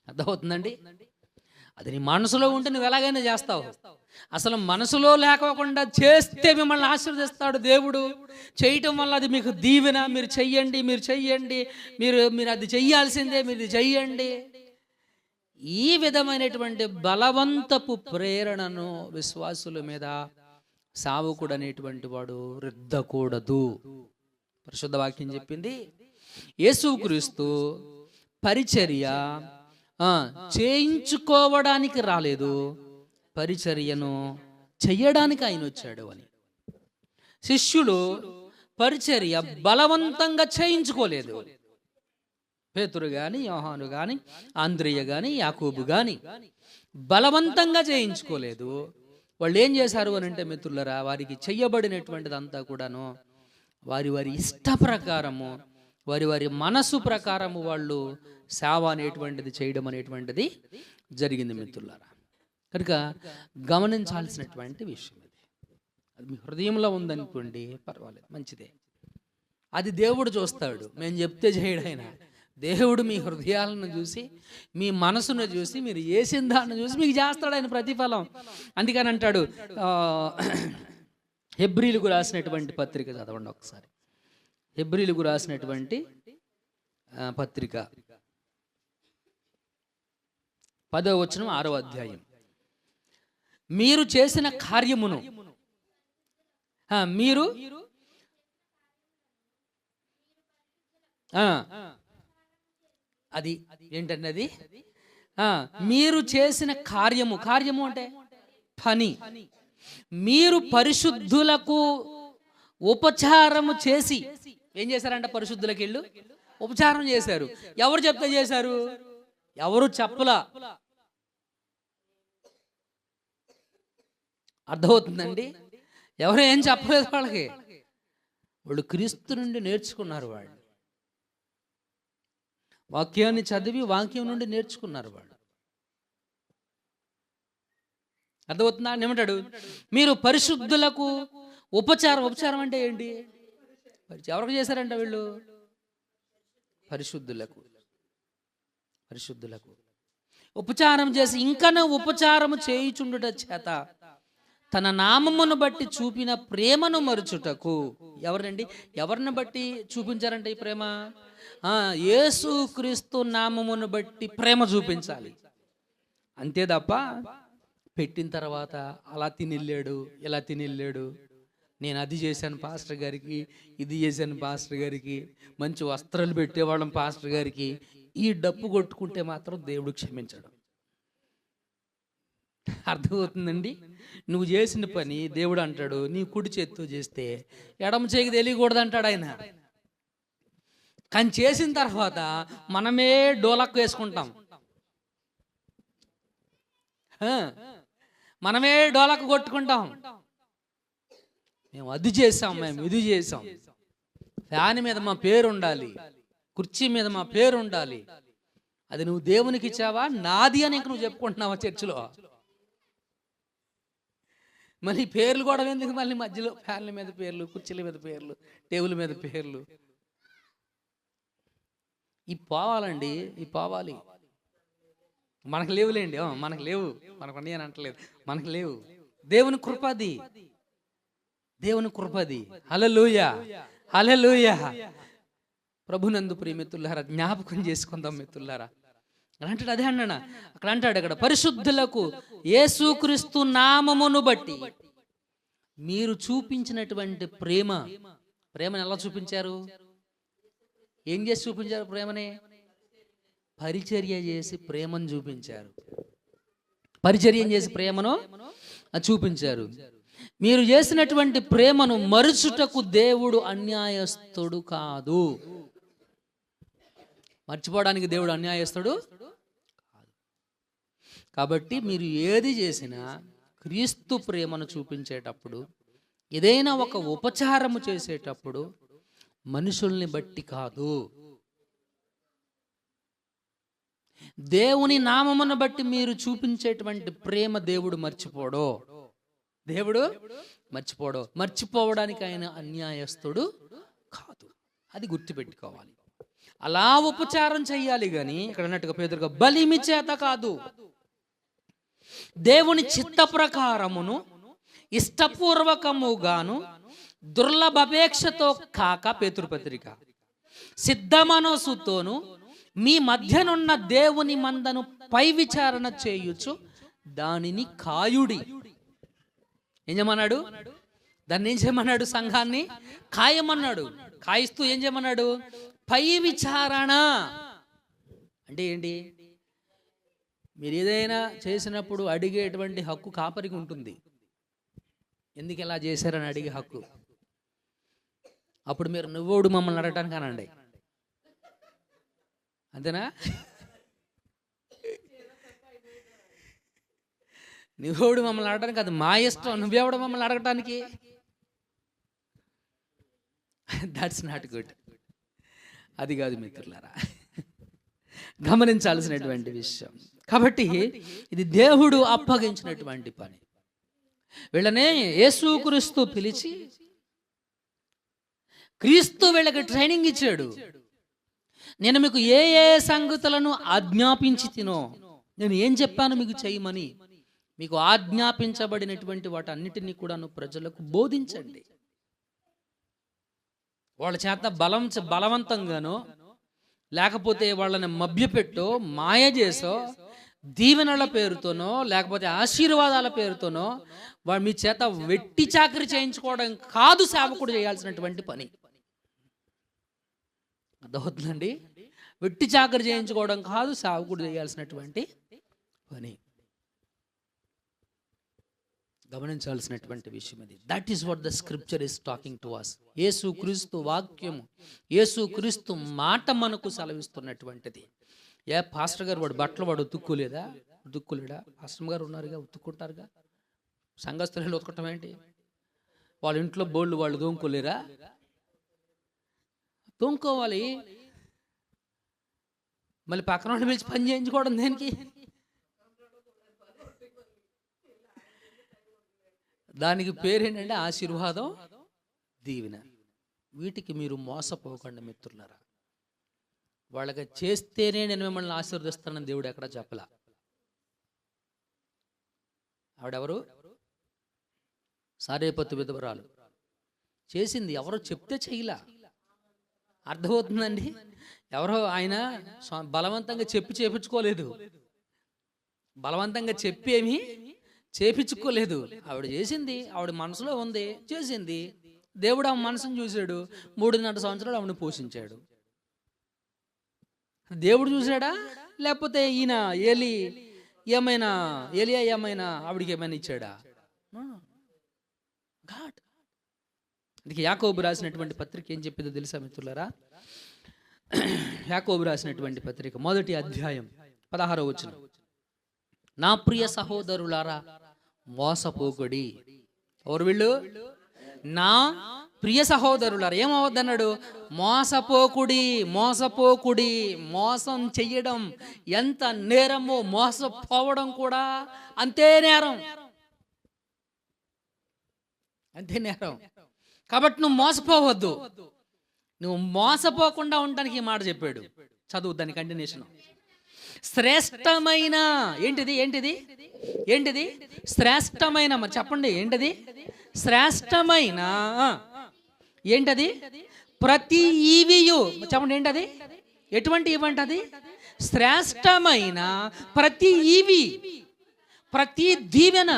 అర్థమవుతుందండి? అది నీ మనసులో ఉంటే నువ్వు ఎలాగైనా చేస్తావు. అసలు మనసులో లేకోకుండా చేస్తే మిమ్మల్ని ఆశీర్వదిస్తాడు దేవుడు. చేయటం వల్ల అది మీకు దీవెన. మీరు చెయ్యండి, మీరు చెయ్యండి, మీరు అది చెయ్యాల్సిందే, మీరు చెయ్యండి. ఈ విధమైనటువంటి బలవంతపు ప్రేరణను విశ్వాసుల మీద సావుకుడు అనేటువంటి వాడు రుద్దకూడదు. పరిశుద్ధ వాక్యం చెప్పింది, యేసుక్రీస్తు పరిచర్య చేయించుకోవడానికి రాలేదు, పరిచర్యను చెయ్యడానికి ఆయన వచ్చాడు అని. శిష్యులు పరిచర్య బలవంతంగా చేయించుకోలేదు. పేతురు గాని, యోహాను గాని, ఆంద్రియ గాని, యాకోబు గాని బలవంతంగా చేయించుకోలేదు. వాళ్ళు ఏం చేశారు అని అంటే, మిత్రులరా, వారికి చెయ్యబడినటువంటిదంతా కూడాను వారి వారి ఇష్ట ప్రకారము, వారి మనసు ప్రకారము వాళ్ళు సేవ అనేటువంటిది చేయడం అనేటువంటిది జరిగింది మిత్రులారా. కనుక గమనించాల్సినటువంటి విషయం ఇది. అది మీ హృదయంలో ఉందనుకోండి, పర్వాలేదు, మంచిదే. అది దేవుడు చూస్తాడు. మేము చెప్తే చేయడాయన దేవుడు మీ హృదయాలను చూసి, మీ మనసును చూసి, మీరు చేసిన దాన్ని చూసి మీకు చేస్తాడు ఆయన ప్రతిఫలం. అందుకని అంటాడు, హెబ్రీలకు రాసినటువంటి పత్రిక చదవండి ఒకసారి. హెబ్రీలకు రాసినటువంటి పత్రిక 10వ వచనం 6వ అధ్యాయం. మీరు చేసిన కార్యమును, మీరు అది ఏంటంటే అది మీరు చేసిన కార్యము అంటే పని. మీరు పరిశుద్ధులకు ఉపచారము చేసి, ఏం చేశారంట? పరిశుద్ధులకు ఇల్లు ఉపచారం చేశారు. ఎవరు చెప్తే చేశారు? ఎవరు చెప్పలా. అర్థమవుతుందండి? ఎవరు ఏం చెప్పలేదు వాళ్ళకి. వాళ్ళు క్రీస్తు నుండి నేర్చుకున్నారు. వాళ్ళు వాక్యాన్ని చదివి వాక్యం నుండి నేర్చుకున్నారు వాళ్ళు. అర్థమవుతుందా? ఏమంటాడు? మీరు పరిశుద్ధులకు ఉపచారం అంటే ఏంటి? ఎవరికి చేశారంట వీళ్ళు? పరిశుద్ధులకు ఉపచారం చేసి, ఇంకనూ ఉపచారము చేయుచుండుట చేత తన నామమును బట్టి చూపిన ప్రేమను మరుచుటకు. ఎవరిని బట్టి చూపించారంటే ఈ ప్రేమ? యేసుక్రీస్తు నామమును బట్టి ప్రేమ చూపించాలి. అంతే తప్ప పెట్టిన తర్వాత అలా తినిల్లాడు, ఇలా తినిల్లాడు, నేను అది చేశాను పాస్టర్ గారికి, ఇది చేశాను పాస్టర్ గారికి, మంచి వస్త్రాలు పెట్టేవాళ్ళం పాస్టర్ గారికి, ఈ డప్పు కొట్టుకుంటే మాత్రం దేవుడు క్షమించడు. అర్థమవుతుందండి? నువ్వు చేసిన పని దేవుడు అంటాడు, నీ కుడి చేత్తో చేస్తే ఎడమ చేయికి తెలియకూడదు అంటాడు ఆయన. కానీ చేసిన తర్వాత మనమే డోలక్ వేసుకుంటాం, మనమే డోలక్ కొట్టుకుంటాం. మేము అది చేసాం, మేము ఇది చేసాం, ఫ్యాన్ మీద మా పేరు ఉండాలి, కుర్చీ మీద మా పేరు ఉండాలి. అది నువ్వు దేవునికి ఇచ్చావా, నాది అని ఇంక నువ్వు చెప్పుకుంటున్నావా చర్చిలో? మళ్ళీ పేర్లు కూడా ఎందుకు మళ్ళీ మధ్యలో? ఫ్యాన్ల మీద పేర్లు, కుర్చీల మీద పేర్లు, టేబుల్ మీద పేర్లు. ఈ పోవాలండి, ఈ పోవాలి. మనకు లేవులేండి, మనకు లేవు, మనకు ఉన్నాయి అని అంటలేదు, మనకు లేవు. దేవుని కృపది, దేవుని కృపది. హల్లెలూయా, హల్లెలూయా. ప్రభునందు ప్రియ మిత్రులారా, జ్ఞాపకం చేసుకుందాం మిత్రులారా. అంటాడు, అదే అన్నా అక్కడ అంటాడు, అక్కడ పరిశుద్ధులకు యేసుక్రీస్తు నామమును బట్టి మీరు చూపించినటువంటి ప్రేమను ఎలా చూపించారు? ఏం చేసి చూపించారు ప్రేమని? పరిచర్య చేసి ప్రేమను చూపించారు. పరిచర్యం చేసి ప్రేమను చూపించారు. మీరు చేసినటువంటి ప్రేమను మరుచుటకు దేవుడు అన్యాయస్తుడు కాదు. మర్చిపోవడానికి దేవుడు అన్యాయస్తుడు కాదు. కాబట్టి మీరు ఏది చేసినా క్రీస్తు ప్రేమను చూపించేటప్పుడు, ఏదైనా ఒక ఉపచారము చేసేటప్పుడు మనుషుల్ని బట్టి కాదు, దేవుని నామమును బట్టి మీరు చూపించేటువంటి ప్రేమ దేవుడు మర్చిపోడు. దేవుడు మర్చిపోడు. మర్చిపోవడానికి ఆయన అన్యాయస్తుడు కాదు. అది గుర్తుపెట్టుకోవాలి. అలా ఉపచారం చెయ్యాలి కానీ ఇక్కడ అన్నట్టుగా పేదరుగా బలిమి చేత కాదు, దేవుని చిత్త ప్రకారమును ఇష్టపూర్వకముగాను దుర్లభాపేక్షతో కాక, పేతురుపత్రిక, సిద్ధ మనసుతోను మీ మధ్యనున్న దేవుని మందను పై విచారణ చేయుచు దానిని కాయుడి. ఏం చేయమన్నాడు? దాన్ని ఏం చేయమన్నాడు? సంఘాన్ని కాయమన్నాడు. కాయిస్తూ ఏం చేయమన్నాడు? పై విచారణ. అంటే ఏంటి? మీరు ఏదైనా చేసినప్పుడు అడిగేటువంటి హక్కు కాపరికి ఉంటుంది. ఎందుకు ఎలా చేశారని అడిగే హక్కు. అప్పుడు మీరు నువ్వోడు మమ్మల్ని అడగటానికి అనండి, అంతేనా? నువ్వోడు మమ్మల్ని అడగడానికి, అది మా ఇష్టం. నువ్వెవడు మమ్మల్ని అడగటానికి? That's not good. అది కాదు మిత్రులారా, గమనించాల్సినటువంటి విషయం. కాబట్టి ఇది దేవుడు అప్పగించినటువంటి పని. వీళ్ళనే యేసుక్రీస్తు పిలిచి, క్రీస్తు వీళ్ళకి ట్రైనింగ్ ఇచ్చాడు. నేను మీకు ఏ ఏ సంగతులను ఆజ్ఞాపించి తినో, నేను ఏం చెప్పాను మీకు చేయమని, మీకు ఆజ్ఞాపించబడినటువంటి వాటన్నిటినీ కూడా ప్రజలకు బోధించండి. వాళ్ళ చేత బలవంతంగానో లేకపోతే వాళ్ళని మభ్యపెట్టో, మాయ చేసో, దీవెనల పేరుతోనో లేకపోతే ఆశీర్వాదాల పేరుతోనో వాడు మీ చేత వెట్టి చాకరీ చేయించుకోవడం కాదు సేవకుడు చేయాల్సినటువంటి పని. అర్థమవుతుందండి? వెట్టి చాకరీ చేయించుకోవడం కాదు సేవకుడు చేయాల్సినటువంటి పని. గమనించాల్సినటువంటి విషయం అది. That is what the scripture is talking to us. Yesukristu వాక్యము, యేసుక్రీస్తు మాట మనకు సెలవిస్తున్నటువంటిది. ఏ పాస్టర్ గారు వాడు బట్టలు వాడు ఉతుక్కోలేదా? ఉతుక్కోలేడా? పాస్టర్ గారు ఉన్నారుగా, ఉతుక్కుంటారుగా. సంఘస్థులు ఉతకటం ఏంటి? వాళ్ళ ఇంట్లో బోళ్ళు వాళ్ళు తోముకోలేరా? తోముకోవాలి. మళ్ళీ పక్కన వాళ్ళు పిలిచి పని చేయించుకోవడం దేనికి? దానికి పేరేంటంటే ఆశీర్వాదం, దీవెన. వీటికి మీరు మోసపోకండి మిత్రులారా. వాళ్ళకి చేస్తేనే నేను మిమ్మల్ని ఆశీర్వదిస్తానని దేవుడు ఎక్కడా చెప్పలా. ఆవిడెవరు? సారేపత్తు విధవరాలు. చేసింది ఎవరో చెప్తే చేయలా. అర్థమవుతుందండి? ఎవరో ఆయన బలవంతంగా చెప్పి చేపించుకోలేదు, బలవంతంగా చెప్పి ఏమీ చేపించుకోలేదు. ఆవిడ చేసింది, ఆవిడ మనసులో ఉంది, చేసింది. దేవుడు ఆమె మనసును చూశాడు. 3.5 సంవత్సరాలు ఆవిడని పోషించాడు. దేవుడు చూశాడా? లేకపోతే ఈయన ఏమైనా ఏలియా ఏమైనా ఆవిడికి ఏమైనా ఇచ్చాడా? గాడ్. అందుకే యాకోబు రాసినటువంటి పత్రిక ఏం చెప్పిందో తెలుసా మిత్రులారా? యాకోబు రాసినటువంటి పత్రిక 1వ అధ్యాయం 16వ వచనం, నా ప్రియ సహోదరులారా మోసపోకుడి. ఎవరు వీళ్ళు? నా ప్రియ సహోదరులారా. ఏమవద్దన్నాడు? మోసపోకుడి. మోసపోకుడి. మోసం చెయ్యడం ఎంత నేరమో మోసపోవడం కూడా అంతే నేరం, అంతే నేరం. కాబట్టి నువ్వు మోసపోవద్దు. నువ్వు మోసపోకుండా ఉండడానికి ఈ మాట చెప్పాడు. చదువు దాని కంటిన్యూషన్. శ్రేష్టమైన ఏంటిది? ఏంటిది? ఏంటిది? శ్రేష్టమైన, మరి చెప్పండి ఏంటది? శ్రేష్టమైన ఏంటది? ప్రతి ఈవియు, చెప్పండి ఏంటది? ఎటువంటి ఇవంటది? శ్రేష్టమైన ప్రతి ఈవి, ప్రతి దీవెన,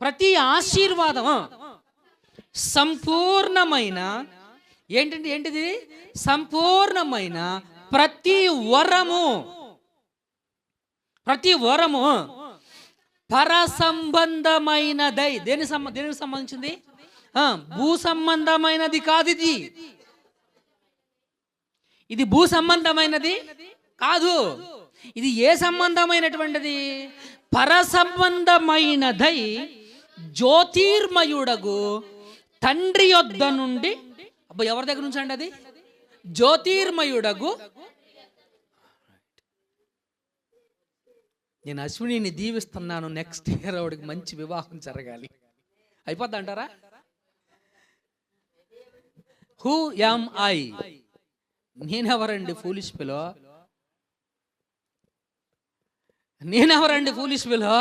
ప్రతి ఆశీర్వాదం, సంపూర్ణమైన ఏంటంటే ఏంటిది? సంపూర్ణమైన ప్రతి వరము, ప్రతి వరము పర సంబంధమైనదై. దేనికి సంబంధించింది? భూ సంబంధమైనది కాదు. ఇది భూ సంబంధమైనది కాదు. ఇది ఏ సంబంధమైనటువంటిది? పర సంబంధమైనదై జ్యోతిర్మయుడగు తండ్రి యొద్ద నుండి. ఎవరి దగ్గర నుంచి అండి అది? జ్యోతిర్మయుడగు. నేను అశ్వినిని దీవిస్తున్నాను, నెక్స్ట్ ఇయర్ ఆవిడకి మంచి వివాహం జరగాలి. అయిపోద్ది అంటారా? Who am I? నేనెవరండి ఫూలిష్ పిలో? నేనెవరండి ఫూలిష్ పిలో?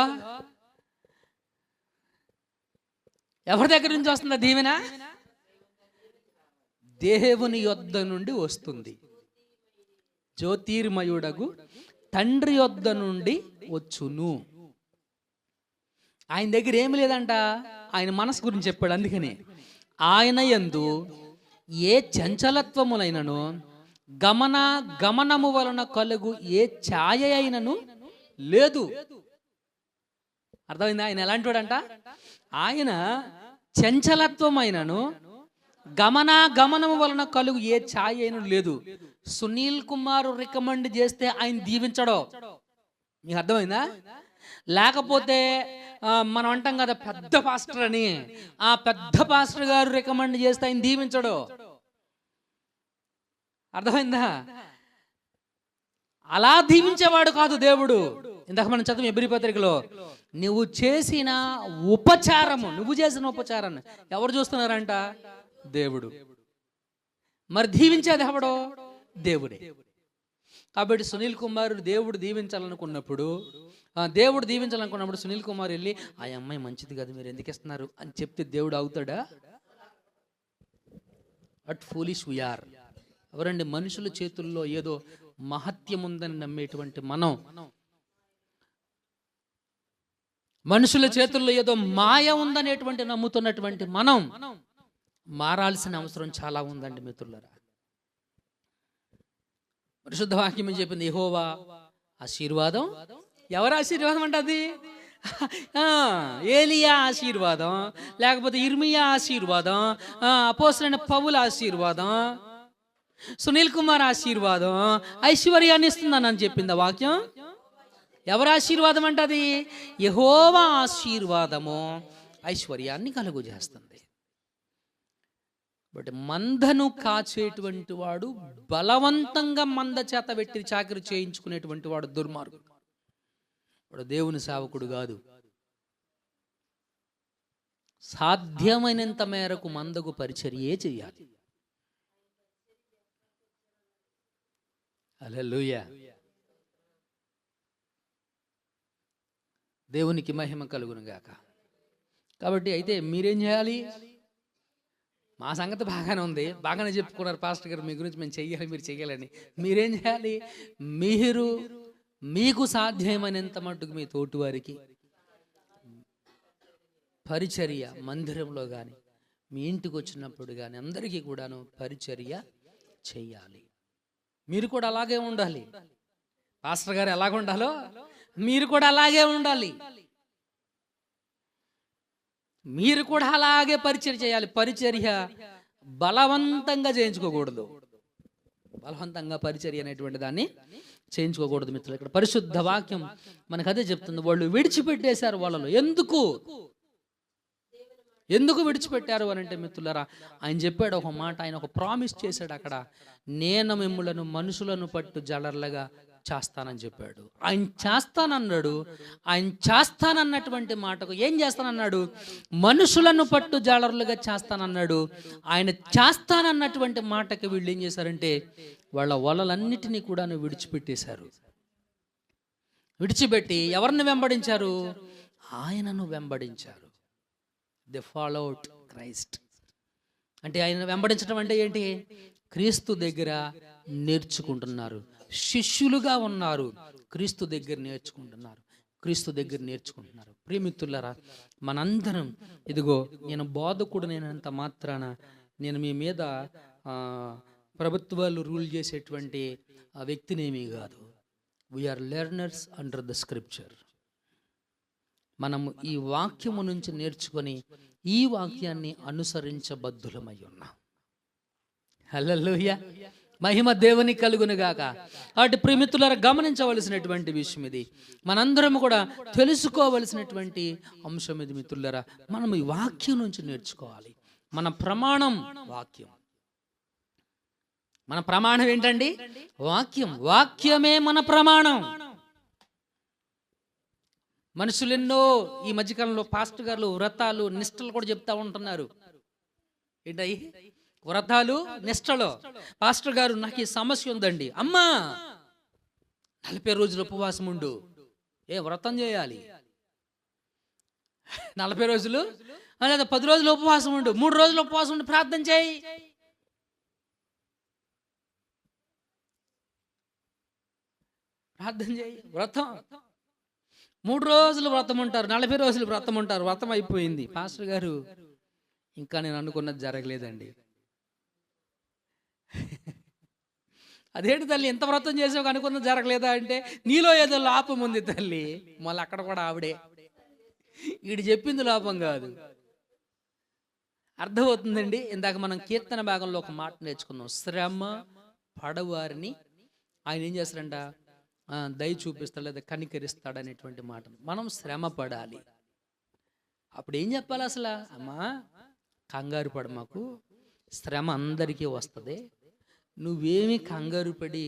ఎవరి దగ్గర నుంచి వస్తుందా దీవెన? దేవుని యొద్ద నుండి వస్తుంది. జ్యోతిర్మయుడగు తండ్రి యొద్ద నుండి వచ్చును. ఆయన దగ్గర ఏమి లేదంట. ఆయన మనసు గురించి చెప్పాడు. అందుకని ఆయన యందు ఏ చంచలత్వములైనను గమనము వలన కలుగు ఏ ఛాయ అయినను లేదు. అర్థమైంది? ఆయన ఎలాంటి వాడంట? ఆయన చంచలత్వమైనను గమనము వలన కలుగు ఏ ఛాయ అయిన లేదు. సునీల్ కుమార్ రికమెండ్ చేస్తే ఆయన దీవించడో. మీకు అర్థమైందా? లేకపోతే మనం అంటాం కదా పెద్ద పాస్టర్ అని, ఆ పెద్ద పాస్టర్ గారు రికమెండ్ చేస్తే ఆయన దీవించడు. అర్థమైందా? అలా దీవించేవాడు కాదు దేవుడు. ఇందాక మనం చదువు ఎబ్రీ పత్రికలో, నువ్వు చేసిన ఉపచారము, నువ్వు చేసిన ఉపచారాన్ని ఎవరు చూస్తున్నారంట? దేవుడు. మరి దీవించేది ఎవడో? దేవుడే. కాబట్టి సునీల్ కుమార్ దేవుడు దీవించాలనుకున్నప్పుడు సునీల్ కుమార్ వెళ్ళి ఆ అమ్మాయి మంచిది కాదు, మీరు ఎందుకు ఇస్తున్నారు అని చెప్తే దేవుడు అవుతాడా? At foolish we are. ఎవరండి? మనుషుల చేతుల్లో ఏదో మహత్యం ఉందని నమ్మేటువంటి మనం, మనుషుల చేతుల్లో ఏదో మాయ ఉందనేటువంటి నమ్ముతున్నటువంటి మనం మారాల్సిన అవసరం చాలా ఉందండి మిత్రులారా. పరిశుద్ధ వాక్యం చెప్పింది యెహోవా ఆశీర్వాదం. ఎవరు ఆశీర్వాదం అంటే అది? ఏలియా ఆశీర్వాదం, లేకపోతే ఇర్మియా ఆశీర్వాదం, అపోస్తలుడైన పౌలు ఆశీర్వాదం, సునీల్ కుమార్ ఆశీర్వాదం, ఐశ్వర్యాన్ని ఇస్తుందని చెప్పింది ఆ వాక్యం. ఎవరు ఆశీర్వాదం అంటే అది? యెహోవా ఆశీర్వాదము ఐశ్వర్యాన్ని కలుగు చేస్తుంది. బట్ మందను కాచేటువంటి వాడు, బలవంతంగా మంద చేత పెట్టి చాకరీ చేయించుకునేటువంటి వాడు దుర్మార్గుడు. వాడు దేవుని సేవకుడు కాదు. సాధ్యమైనంత మేరకు మందకు పరిచర్యే చేయాలి. హల్లెలూయా. దేవునికి మహిమ కలుగును గాక. కాబట్టి అయితే మీరేం చేయాలి? మా సంగతి బాగానే ఉంది, బాగానే చెప్పుకున్నారు పాస్టర్ గారు మీ గురించి, మేము చెయ్యాలి, మీరు చెయ్యాలని. మీరేం చేయాలి? మీకు సాధ్యమైనంత మట్టుకు మీ తోటి వారికి పరిచర్య, మందిరంలో కానీ మీ ఇంటికి వచ్చినప్పుడు కానీ అందరికీ కూడాను పరిచర్య చెయ్యాలి. మీరు కూడా అలాగే ఉండాలి. పాస్టర్ గారు ఎలాగ ఉండాలో మీరు కూడా అలాగే ఉండాలి. మీరు కూడా అలాగే పరిచర్య చేయాలి. పరిచర్య బలవంతంగా చేయించుకోకూడదు. బలవంతంగా పరిచర్య అనేటువంటి దాన్ని చేయించుకోకూడదు మిత్రులు. ఇక్కడ పరిశుద్ధ వాక్యం మనకు అదే చెప్తుంది. వాళ్ళు విడిచిపెట్టేశారు వాళ్ళలో. ఎందుకు విడిచిపెట్టారు అని అంటే మిత్రులారా, ఆయన చెప్పాడు ఒక మాట, ఆయన ఒక ప్రామిస్ చేశాడు అక్కడ. నేను మిమ్ములను మనుషులను పట్టు జాలర్లుగా చేస్తానని చెప్పాడు. ఆయన చేస్తానన్నాడు. ఆయన చేస్తానన్నటువంటి మాటకు ఏం చేస్తానన్నాడు? మనుషులను పట్టు జాలర్లుగా చేస్తానన్నాడు. ఆయన చేస్తానన్నటువంటి మాటకి వీళ్ళు ఏం చేశారంటే వాళ్ళ వలలన్నిటినీ కూడా విడిచిపెట్టేశారు. విడిచిపెట్టి ఎవరిని వెంబడించారు? ఆయనను వెంబడించారు. They followed Christ. అంటే ఆయన వెంబడించడం అంటే ఏంటి? క్రీస్తు దగ్గర నేర్చుకుంటున్నారు, శిష్యులుగా ఉన్నారు, క్రీస్తు దగ్గర నేర్చుకుంటున్నారు. ప్రియమిత్రులారా, మనందరం ఇదిగో నేను బోధకుడు నేనంత మాత్రాన నేను మీ మీద ప్రభుత్వాలు రూల్ చేసేటువంటి ఆ వ్యక్తినేమీ కాదు. We are learners under the scripture. మనము ఈ వాక్యము నుంచి నేర్చుకొని ఈ వాక్యాన్ని అనుసరించబద్ధులమై ఉన్నాం. హల్లెలూయా, మహిమ దేవుని కలుగునుగాక. కాబట్టి ప్రియమిత్రులారా, గమనించవలసినటువంటి విషయం ఇది. మనందరం కూడా తెలుసుకోవలసినటువంటి అంశం ఇది మిత్రులారా. మనం ఈ వాక్యం నుంచి నేర్చుకోవాలి. మన ప్రమాణం వాక్యం. మన ప్రమాణం ఏంటండి? వాక్యం. వాక్యమే మన ప్రమాణం. మనుషులెన్నో ఈ మధ్యకాలంలో పాస్టర్ గారు వ్రతాలు నిష్టలు కూడా చెప్తా ఉంటున్నారు. ఏంటయ్యి వ్రతాలు నిష్టలో? పాస్టర్ గారు, నాకు ఈ సమస్య ఉందండి. అమ్మా 40 రోజులు ఉపవాసం ఉండు. వ్రతం చేయాలి 40 రోజులు, లేదా 10 రోజులు ఉపవాసం ఉండు, 3 రోజులు ఉపవాసం ఉండి ప్రార్థన చేయి. వ్రతం 3 రోజులు వ్రతం ఉంటారు, 40 రోజులు వ్రతం ఉంటారు. వ్రతం అయిపోయింది. పాస్టర్ గారు, ఇంకా నేను అనుకున్నది జరగలేదండి. అదేంటి తల్లి, ఎంత వ్రతం చేసావు అనుకున్నది జరగలేదా అంటే, నీలో ఏదో లోపం ఉంది తల్లి. మళ్ళీ అక్కడ కూడా ఆవిడే, వీడు చెప్పింది లోపం కాదు. అర్థమవుతుందండి. ఇందాక మనం కీర్తన భాగంలో ఒక మాట నేర్చుకున్నాం. శ్రమ పడవారిని ఆయన ఏం చేస్తారంట? దయ చూపిస్తాడు, లేదా కనికరిస్తాడు అనేటువంటి మాటను. మనం శ్రమ పడాలి. అప్పుడు ఏం చెప్పాలి అసలు? అమ్మా కంగారు పడ, మాకు శ్రమ అందరికీ వస్తుంది, నువ్వేమీ కంగారు పడి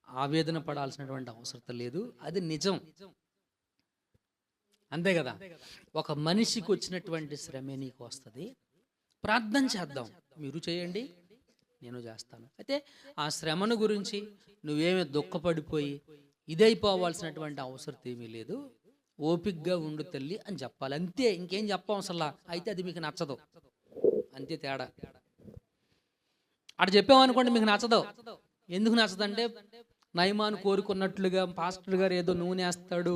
ఆవేదన పడాల్సినటువంటి అవసరం లేదు, అది నిజం. అంతే కదా? ఒక మనిషికి వచ్చినటువంటి శ్రమే నీకు వస్తుంది. ప్రార్థన చేద్దాం, మీరు చేయండి, నేను చేస్తాను. అయితే ఆ శ్రమను గురించి నువ్వేమీ దుఃఖపడిపోయి ఇదైపోవాల్సినటువంటి అవసరం ఏమీ లేదు. ఓపికగా ఉండు తల్లి అని చెప్పాలి. అంతే, ఇంకేం చెప్పం అసలు. అయితే అది మీకు నచ్చదు, అంతే తేడా. అక్కడ చెప్పామనుకోండి మీకు నచ్చదు. ఎందుకు నచ్చదంటే, నయమాను కోరుకున్నట్లుగా పాస్టర్ గారు ఏదో నూనె వేస్తాడు,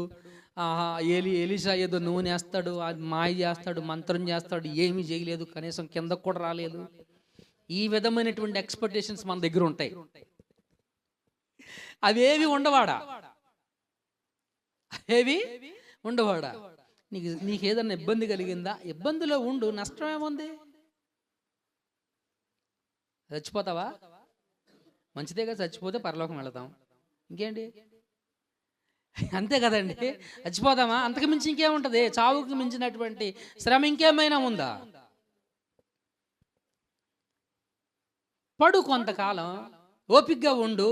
ఎలీషా ఏదో నూనె వేస్తాడు, మాయ చేస్తాడు, మంత్రం చేస్తాడు, ఏమీ చేయలేదు, కనీసం కిందకు కూడా రాలేదు. ఈ విధమైనటువంటి ఎక్స్పెక్టేషన్స్ మన దగ్గర ఉంటాయి. అవేవి ఉండవాడా? నీకు ఏదన్నా ఇబ్బంది కలిగిందా? ఇబ్బందిలో ఉండు, నష్టం ఏముంది? చచ్చిపోతావా? మంచిదేగా, చచ్చిపోతే పరలోకం వెళతాం, ఇంకేంటి? అంతే కదండి. చచ్చిపోతామా? అంతకు మించి ఇంకేముంటది? చావుకు మించినటువంటి శ్రమ ఇంకేమైనా ఉందా? పడు, కొంతకాలం ఓపికగా ఉండు.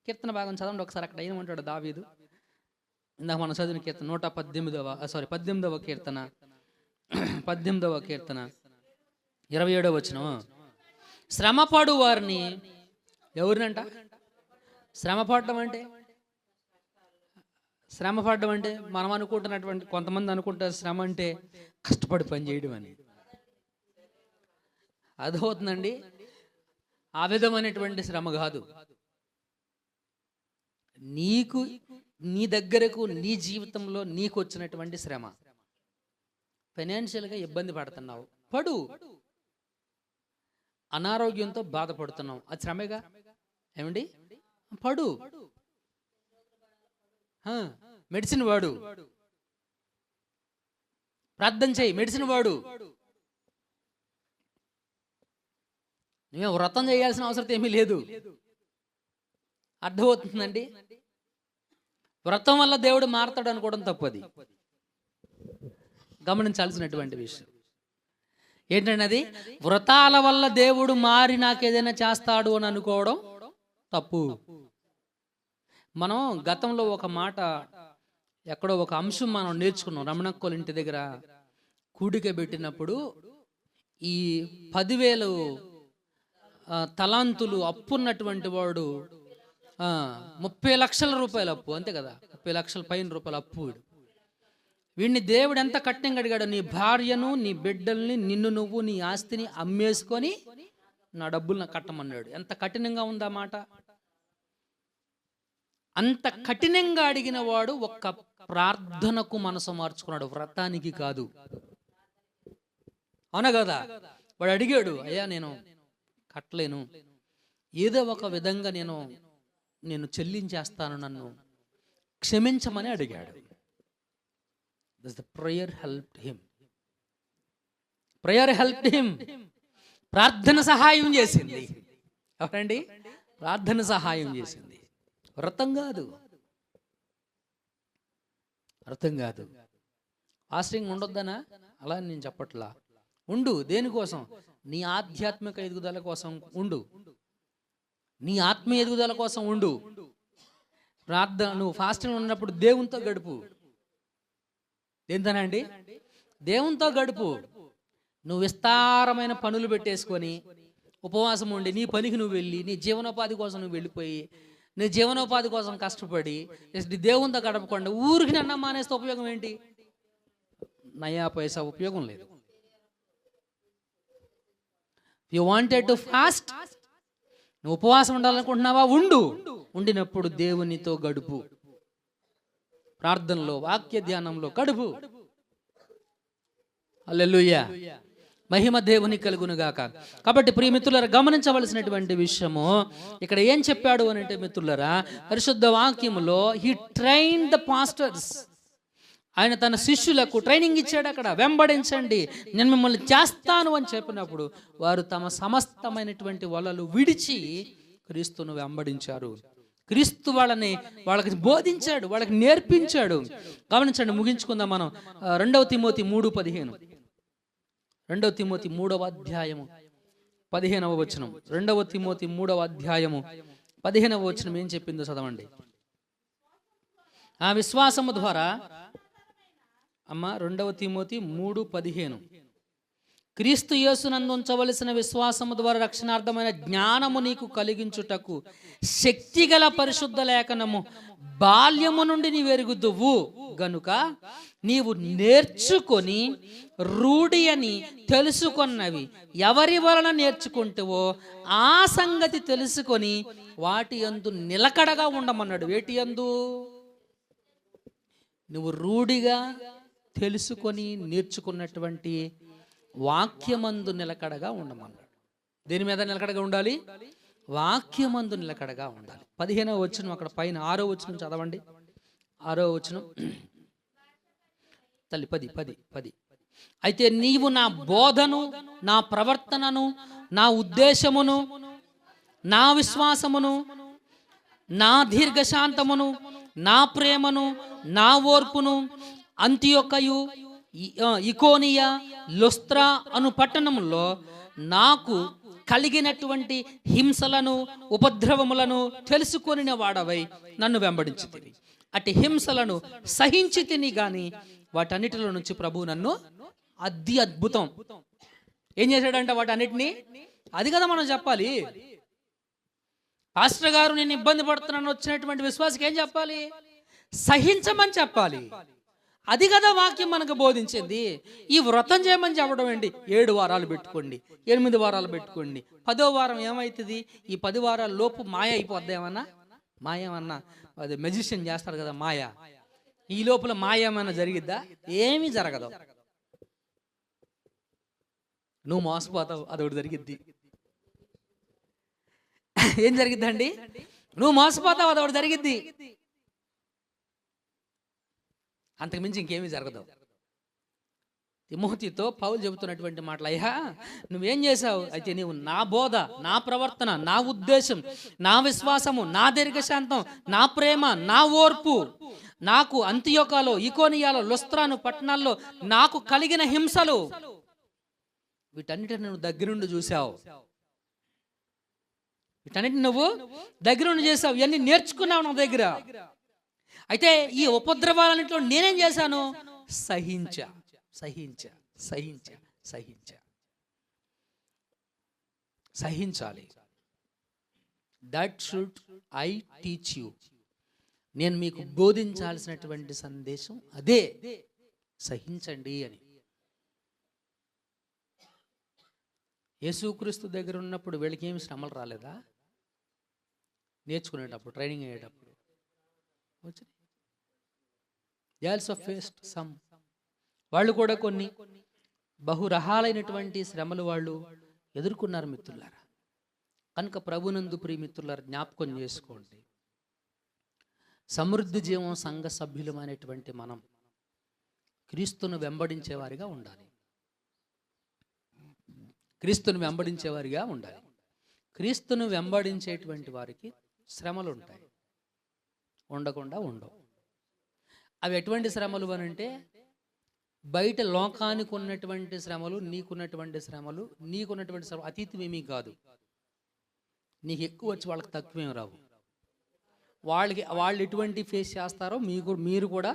కీర్తన భాగం చదవండి ఒకసారి. అక్కడ ఏమంటాడు దావీదు? ఇందాక మనం చదివిన కీర్తన 18వ కీర్తన 27వ వచనం. శ్రమపడు వారిని, ఎవరినంట శ్రమపడడం అంటే మనం అనుకుంటున్నటువంటి, కొంతమంది అనుకుంటారు శ్రమ అంటే కష్టపడి పని చేయడం అని. అదవుతుందండి. ఆ విధమైనటువంటి శ్రమ కాదు. నీకు, నీ దగ్గరకు, నీ జీవితంలో నీకు వచ్చినటువంటి శ్రమ. ఫైనాన్షియల్గా ఇబ్బంది పడుతున్నావు, పడు. అనారోగ్యంతో బాధపడుతున్నావు, అది శ్రమేగా. ఏమండి? పడు. మెడిసిన్ వాడు. ప్రార్థన చేయి, మెడిసిన్ వాడు. నువ్వే వ్రతం చేయాల్సిన అవసరం ఏమీ లేదు. అర్థమవుతుందండి? వ్రతం వల్ల దేవుడు మారతాడు అనుకోవడం తప్పది. గమనించాల్సినటువంటి విషయం ఏంటంటే, అది వ్రతాల వల్ల దేవుడు మారి నాకేదైనా చేస్తాడు అని అనుకోవడం తప్పు. మనం గతంలో ఒక మాట, ఎక్కడో ఒక అంశం మనం నేర్చుకున్నాం. రమణక్కోల ఇంటి దగ్గర కూడిక పెట్టినప్పుడు ఈ 10,000 తలాంతులు అప్పున్నటువంటి వాడు 30 లక్షల రూపాయల అప్పు, అంతే కదా, 30 లక్షల పైన రూపాయల అప్పు. వీడిని దేవుడు ఎంత కట్నంగా అడిగాడు, నీ భార్యను, నీ బిడ్డల్ని, నిన్ను నువ్వు, నీ ఆస్తిని అమ్మేసుకొని నా డబ్బులు నాకు కట్టమన్నాడు. ఎంత కఠినంగా ఉందా మాట? అంత కఠినంగా అడిగిన వాడు ఒక్క ప్రార్థనకు మనసు మార్చుకున్నాడు, వ్రతానికి కాదు. అవునా కదా? వాడు అడిగాడు, అయ్యా నేను కట్టలేను, ఏదో ఒక విధంగా నేను చెల్లించేస్తాను, నన్ను క్షమించమని అడిగాడు. The prayer helped him. Prayer helped him. ప్రార్థన సహాయం చేసింది. ఎవరండి? ప్రార్థన సహాయం చేసింది. వ్రతం కాదు, వ్రతం కాదు. ఫాస్టింగ్ ఉండొద్దనా? అలా నేను చెప్పట్లా. ఉండు. దేనికోసం? నీ ఆధ్యాత్మిక ఎదుగుదల కోసం ఉండు, నీ ఆత్మీయ ఎదుగుదల కోసం ఉండు. ప్రార్థన, నువ్వు ఫాస్టింగ్ ఉన్నప్పుడు దేవునితో గడుపు. దేంతోనండి? దేవునితో గడుపు. నువ్వు విస్తారమైన పనులు పెట్టేసుకొని ఉపవాసం ఉండి నీ పనికి నువ్వు వెళ్ళి నీ జీవనోపాధి కోసం నువ్వు వెళ్ళిపోయి నీ జీవనోపాధి కోసం కష్టపడి దేవునితో గడపకుండా ఊరికి అన్నం మానేస్తే ఉపయోగం ఏంటి? నయా పైసా ఉపయోగం లేదు. యు వాంటెడ్ టు ఫాస్ట్, నువ్వు ఉపవాసం ఉండాలనుకుంటున్నావా? ఉండినప్పుడు దేవునితో గడుపు, ప్రార్థనలో, వాక్య ధ్యానంలో గడుపు. హల్లెలూయా, మహిమ దేవునికి కలుగును గాక. కాబట్టి ప్రియ మిత్రులారా, గమనించవలసినటువంటి విషయము ఇక్కడ ఏం చెప్పాడు అని అంటే, మిత్రులారా, పరిశుద్ధ వాక్యములో హీ ట్రైన్ ద పాస్టర్స్, ఆయన తన శిష్యులకు ట్రైనింగ్ ఇచ్చాడు. అక్కడ వెంబడించండి, నేను మిమ్మల్ని చేస్తాను అని చెప్పినప్పుడు వారు తమ సమస్తమైనటువంటి వలలు విడిచి క్రీస్తును వెంబడించారు. క్రీస్తు వాళ్ళకి బోధించాడు, వాళ్ళకి నేర్పించాడు. గమనించండి, ముగించుకుందాం మనం. 2 తిమోతి 3:15, 2 తిమోతి 3వ అధ్యాయము 15వ వచనం. 2 తిమోతి 3వ అధ్యాయము 15వ వచనం ఏం చెప్పిందో చదవండి. ఆ విశ్వాసము ద్వారా, అమ్మ 2 తిమోతి 3:15, క్రీస్తు యేసునందు ఉంచవలసిన విశ్వాసము ద్వారా రక్షణార్థమైన జ్ఞానము నీకు కలిగించుటకు శక్తిగల పరిశుద్ధ లేఖనము బాల్యము నుండి నీవు ఎరుగుదువు గనుక నీవు నేర్చుకొని రూఢి అని తెలుసుకొన్నవి ఎవరి వలన నేర్చుకుంటావో ఆ సంగతి తెలుసుకొని వాటి యందు నిలకడగా ఉండమన్నాడు. వేటి యందు? నువ్వు రూఢిగా తెలుసుకొని నేర్చుకున్నటువంటి వాక్యమందు నిలకడగా ఉండమన్నాడు. దేని మీద నిలకడగా ఉండాలి? వాక్యమందు నిలకడగా ఉండాలి. 15వ వచనం అక్కడ పైన 6వ వచనం చదవండి. 6వ వచనం తల్లి 10. అయితే నీవు నా బోధను, నా ప్రవర్తనను, నా ఉద్దేశమును, నా విశ్వాసమును, నా దీర్ఘశాంతమును, నా ప్రేమను, నా ఓర్పును అంతియొక్కయు, ఇకోనియా, లుస్త్రా అను పట్టణములో నాకు కలిగినటువంటి హింసలను, ఉపద్రవములను తెలుసుకొనిన వాడవై నన్ను వెంబడించితివి. అట్టి హింసలను సహించి తిని గాని వాటన్నిటిలో నుంచి ప్రభువు నన్ను అద్భుతం ఏం చేశాడంట? వాటన్నిటినీ, అది కదా మనం చెప్పాలి. పాస్టర్ గారు నేను ఇబ్బంది పడుతున్నాను వచ్చినటువంటి విశ్వాసకి ఏం చెప్పాలి? సహించమని చెప్పాలి. అది కదా వాక్యం మనకు బోధించింది. ఈ వ్రతం చేయమని చెప్పడం ఏంటి? 7 వారాలు పెట్టుకోండి, 8 వారాలు పెట్టుకోండి, 10వ వారం ఏమవుతుంది? ఈ 10 వారాల లోపు మాయ అయిపోద్ది. ఏమన్నా అది మెజిషియన్ చేస్తారు కదా మాయ. ఈ లోపల మాయ ఏమైనా జరిగిద్దా? ఏమీ జరగదు. నువ్వు మోసపోతావు, అదొకటి జరిగిద్ది. ఏం జరిగిద్దండి? నువ్వు మోసపోతావు, అదొకటి జరిగిద్ది. అంతకుమించి ఇంకేమీ జరగదు. తిమోతితో పౌలు చెబుతున్నటువంటి మాటలు, అయ్యా నువ్వేం చేశావు? అయితే నీవు నా బోధ, నా ప్రవర్తన, నా ఉద్దేశం, నా విశ్వాసము, నా దీర్ఘశాంతం, నా ప్రేమ, నా ఓర్పు, నాకు అంతియోకాలో, ఇకోనియాలో, లుస్త్రాను పట్టణాల్లో నాకు కలిగిన హింసలు, వీటన్నిటిని నువ్వు దగ్గరుండి చూసావు. వీటన్నిటిని నువ్వు దగ్గరుండి చేసావు. ఇవన్నీ నేర్చుకున్నావు నా దగ్గర. అయితే ఈ ఉపద్రవాలన్నింటిలో నేనేం చేశాను? సహించా సహించా సహించా సహించా సహించాలి. That should I teach you. నేను మీకు బోధించాల్సినటువంటి సందేశం అదే, సహించండి అని. యేసుక్రీస్తు దగ్గర ఉన్నప్పుడు వీళ్ళకి ఏమి శ్రమలు రాలేదా? నేర్చుకునేటప్పుడు, ట్రైనింగ్ అయ్యేటప్పుడు వచ్చినాయి. They also faced some. వాళ్ళు కూడా కొన్ని బహురహాలైనటువంటి శ్రమలు వాళ్ళు ఎదుర్కొన్నారు మిత్రులారా. కనుక ప్రభునందు ప్రియ మిత్రులారా, జ్ఞాపకం చేసుకోండి, సమృద్ధి జీవం సంఘ సభ్యులమైనటువంటి మనం క్రీస్తును వెంబడించేవారిగా ఉండాలి. క్రీస్తును వెంబడించేవారిగా ఉండాలి. క్రీస్తును వెంబడించేటువంటి వారికి శ్రమలు ఉంటాయి, ఉండకుండా ఉండవు. అవి ఎటువంటి శ్రమలు అనంటే, బయట లోకానికి ఉన్నటువంటి శ్రమలు, నీకున్నటువంటి శ్రమలు, అతీతమేమీ కాదు. నీకు ఎక్కువ వచ్చి వాళ్ళకి తక్కువేం రావు. వాళ్ళు ఎటువంటి ఫేస్ చేస్తారో మీరు కూడా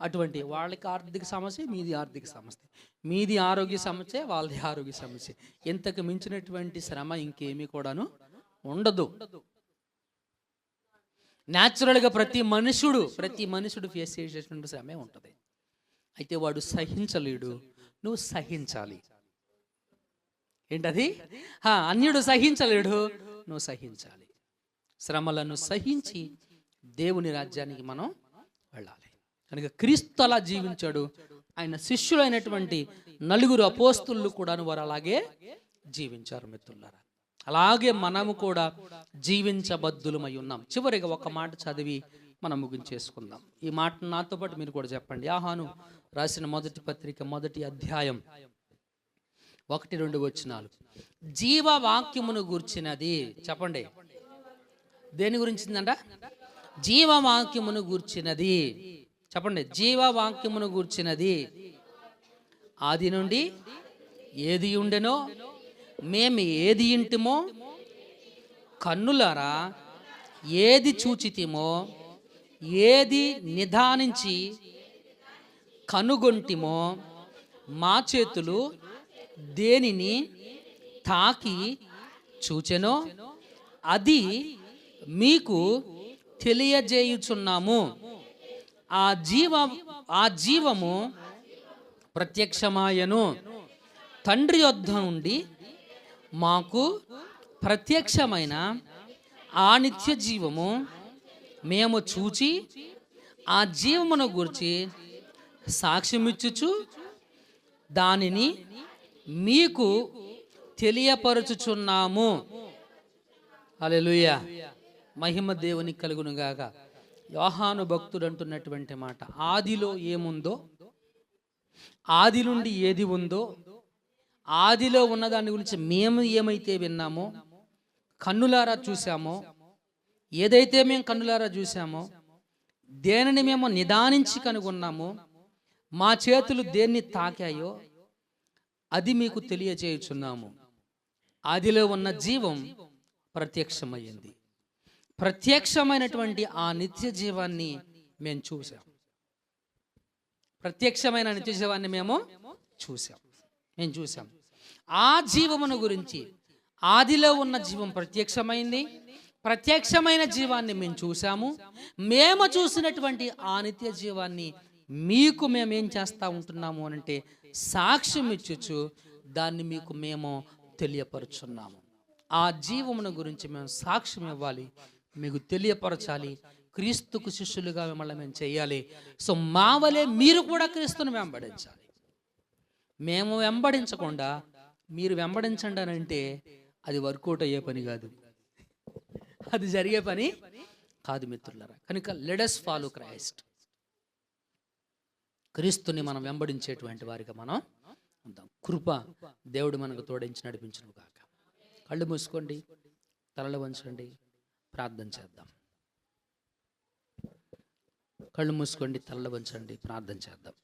అటువంటి. వాళ్ళకి ఆర్థిక సమస్య, మీది ఆర్థిక సమస్య, మీది ఆరోగ్య సమస్య, వాళ్ళది ఆరోగ్య సమస్య. ఇంతకు మించినటువంటి శ్రమ ఇంకేమీ కూడాను ఉండదు. న్యాచురల్గా ప్రతి మనుషుడు ఫేస్ చేసేటువంటి శ్రమే ఉంటుంది. అయితే వాడు సహించలేడు, నువ్వు సహించాలి. ఏంటది? అన్యుడు సహించలేడు, నువ్వు సహించాలి. శ్రమలను సహించి దేవుని రాజ్యానికి మనం వెళ్ళాలి. కనుక క్రీస్తు అలా జీవించాడు. ఆయన శిష్యులైనటువంటి 4 అపోస్తులు కూడా వారు అలాగే జీవించారు మిత్రులారా. అలాగే మనము కూడా జీవించబద్దులమై ఉన్నాం. చివరిగా ఒక మాట చదివి మనం ముగించేసుకుందాం. ఈ మాట నాతో పాటు మీరు కూడా చెప్పండి. యోహాను రాసిన మొదటి పత్రిక 1వ అధ్యాయం 1-2 వచనాలు. జీవవాక్యమును గూర్చినది. చెప్పండి, దేని గురించిందంట? జీవవాక్యమును గూర్చినది. చెప్పండి, జీవవాక్యమును గూర్చినది. ఆది నుండి ఏది ఉండెనో, మేము ఏది ఇంటిమో, కన్నులారా ఏది చూచితిమో, ఏది నిదానించి కనుగొంటిమో, మా చేతులు దేనిని తాకి చూచెనో అది మీకు తెలియజేయుచున్నాము. ఆ జీవము ప్రత్యక్షమాయను. తండ్రి యొద్ద నుండి మాకు ప్రత్యక్షమైన ఆ నిత్య జీవము మేము చూచి ఆ జీవమును గురించి సాక్ష్యమిచ్చుచు దానిని మీకు తెలియపరచుచున్నాము. హల్లెలూయా, మహిమ దేవునికి కలుగును గాక. యోహాను భక్తుడు అంటున్నటువంటి మాట, ఆదిలో ఏముందో, ఆది నుండి ఏది ఉందో, ఆదిలో ఉన్న దాని గురించి మేము ఏమైతే విన్నామో, కన్నులారా చూసామో, ఏదైతే మేము కన్నులారా చూసామో, దేనిని మేము నిదానించి కనుగొన్నామో, మా చేతులు దేన్ని తాకాయో అది మీకు తెలియజేయుచున్నాము. ఆదిలో ఉన్న జీవం ప్రత్యక్షమైంది. ప్రత్యక్షమైనటువంటి ఆ నిత్య జీవాన్ని మేము చూసాం. ప్రత్యక్షమైన నిత్య జీవాన్ని మేము చూసాం. ఆ జీవమును గురించి, ఆదిలో ఉన్న జీవం ప్రత్యక్షమైంది, ప్రత్యక్షమైన జీవాన్ని మేము చూసాము. మేము చూసినటువంటి ఆ నిత్య జీవాన్ని మీకు మేమేం చేస్తూ ఉంటున్నాము అనంటే సాక్ష్యం ఇచ్చుచు దాన్ని మీకు మేము తెలియపరుచున్నాము. ఆ జీవమును గురించి మేము సాక్ష్యం ఇవ్వాలి, మీకు తెలియపరచాలి. క్రీస్తుకు శిష్యులుగా మిమ్మల్ని మేము చేయాలి. సో మా వలే మీరు కూడా క్రీస్తును వెంబడించాలి. మేము వెంబడించకుండా మీరు వెంబడించండి అని అంటే అది వర్కౌట్ అయ్యే పని కాదు, అది జరిగే పని కాదు మిత్రులారా. కనుక లెట్ us ఫాలో క్రైస్ట్. క్రీస్తుని మనం వెంబడించేటువంటి వారిగా మనం ఉందాం. కృప దేవుడు మనకు తోడించి నడిపించును గాక. కళ్ళు మూసుకోండి, తలలు వంచండి, ప్రార్థన చేద్దాం. కళ్ళు మూసుకోండి, తలలు వంచండి, ప్రార్థన చేద్దాం.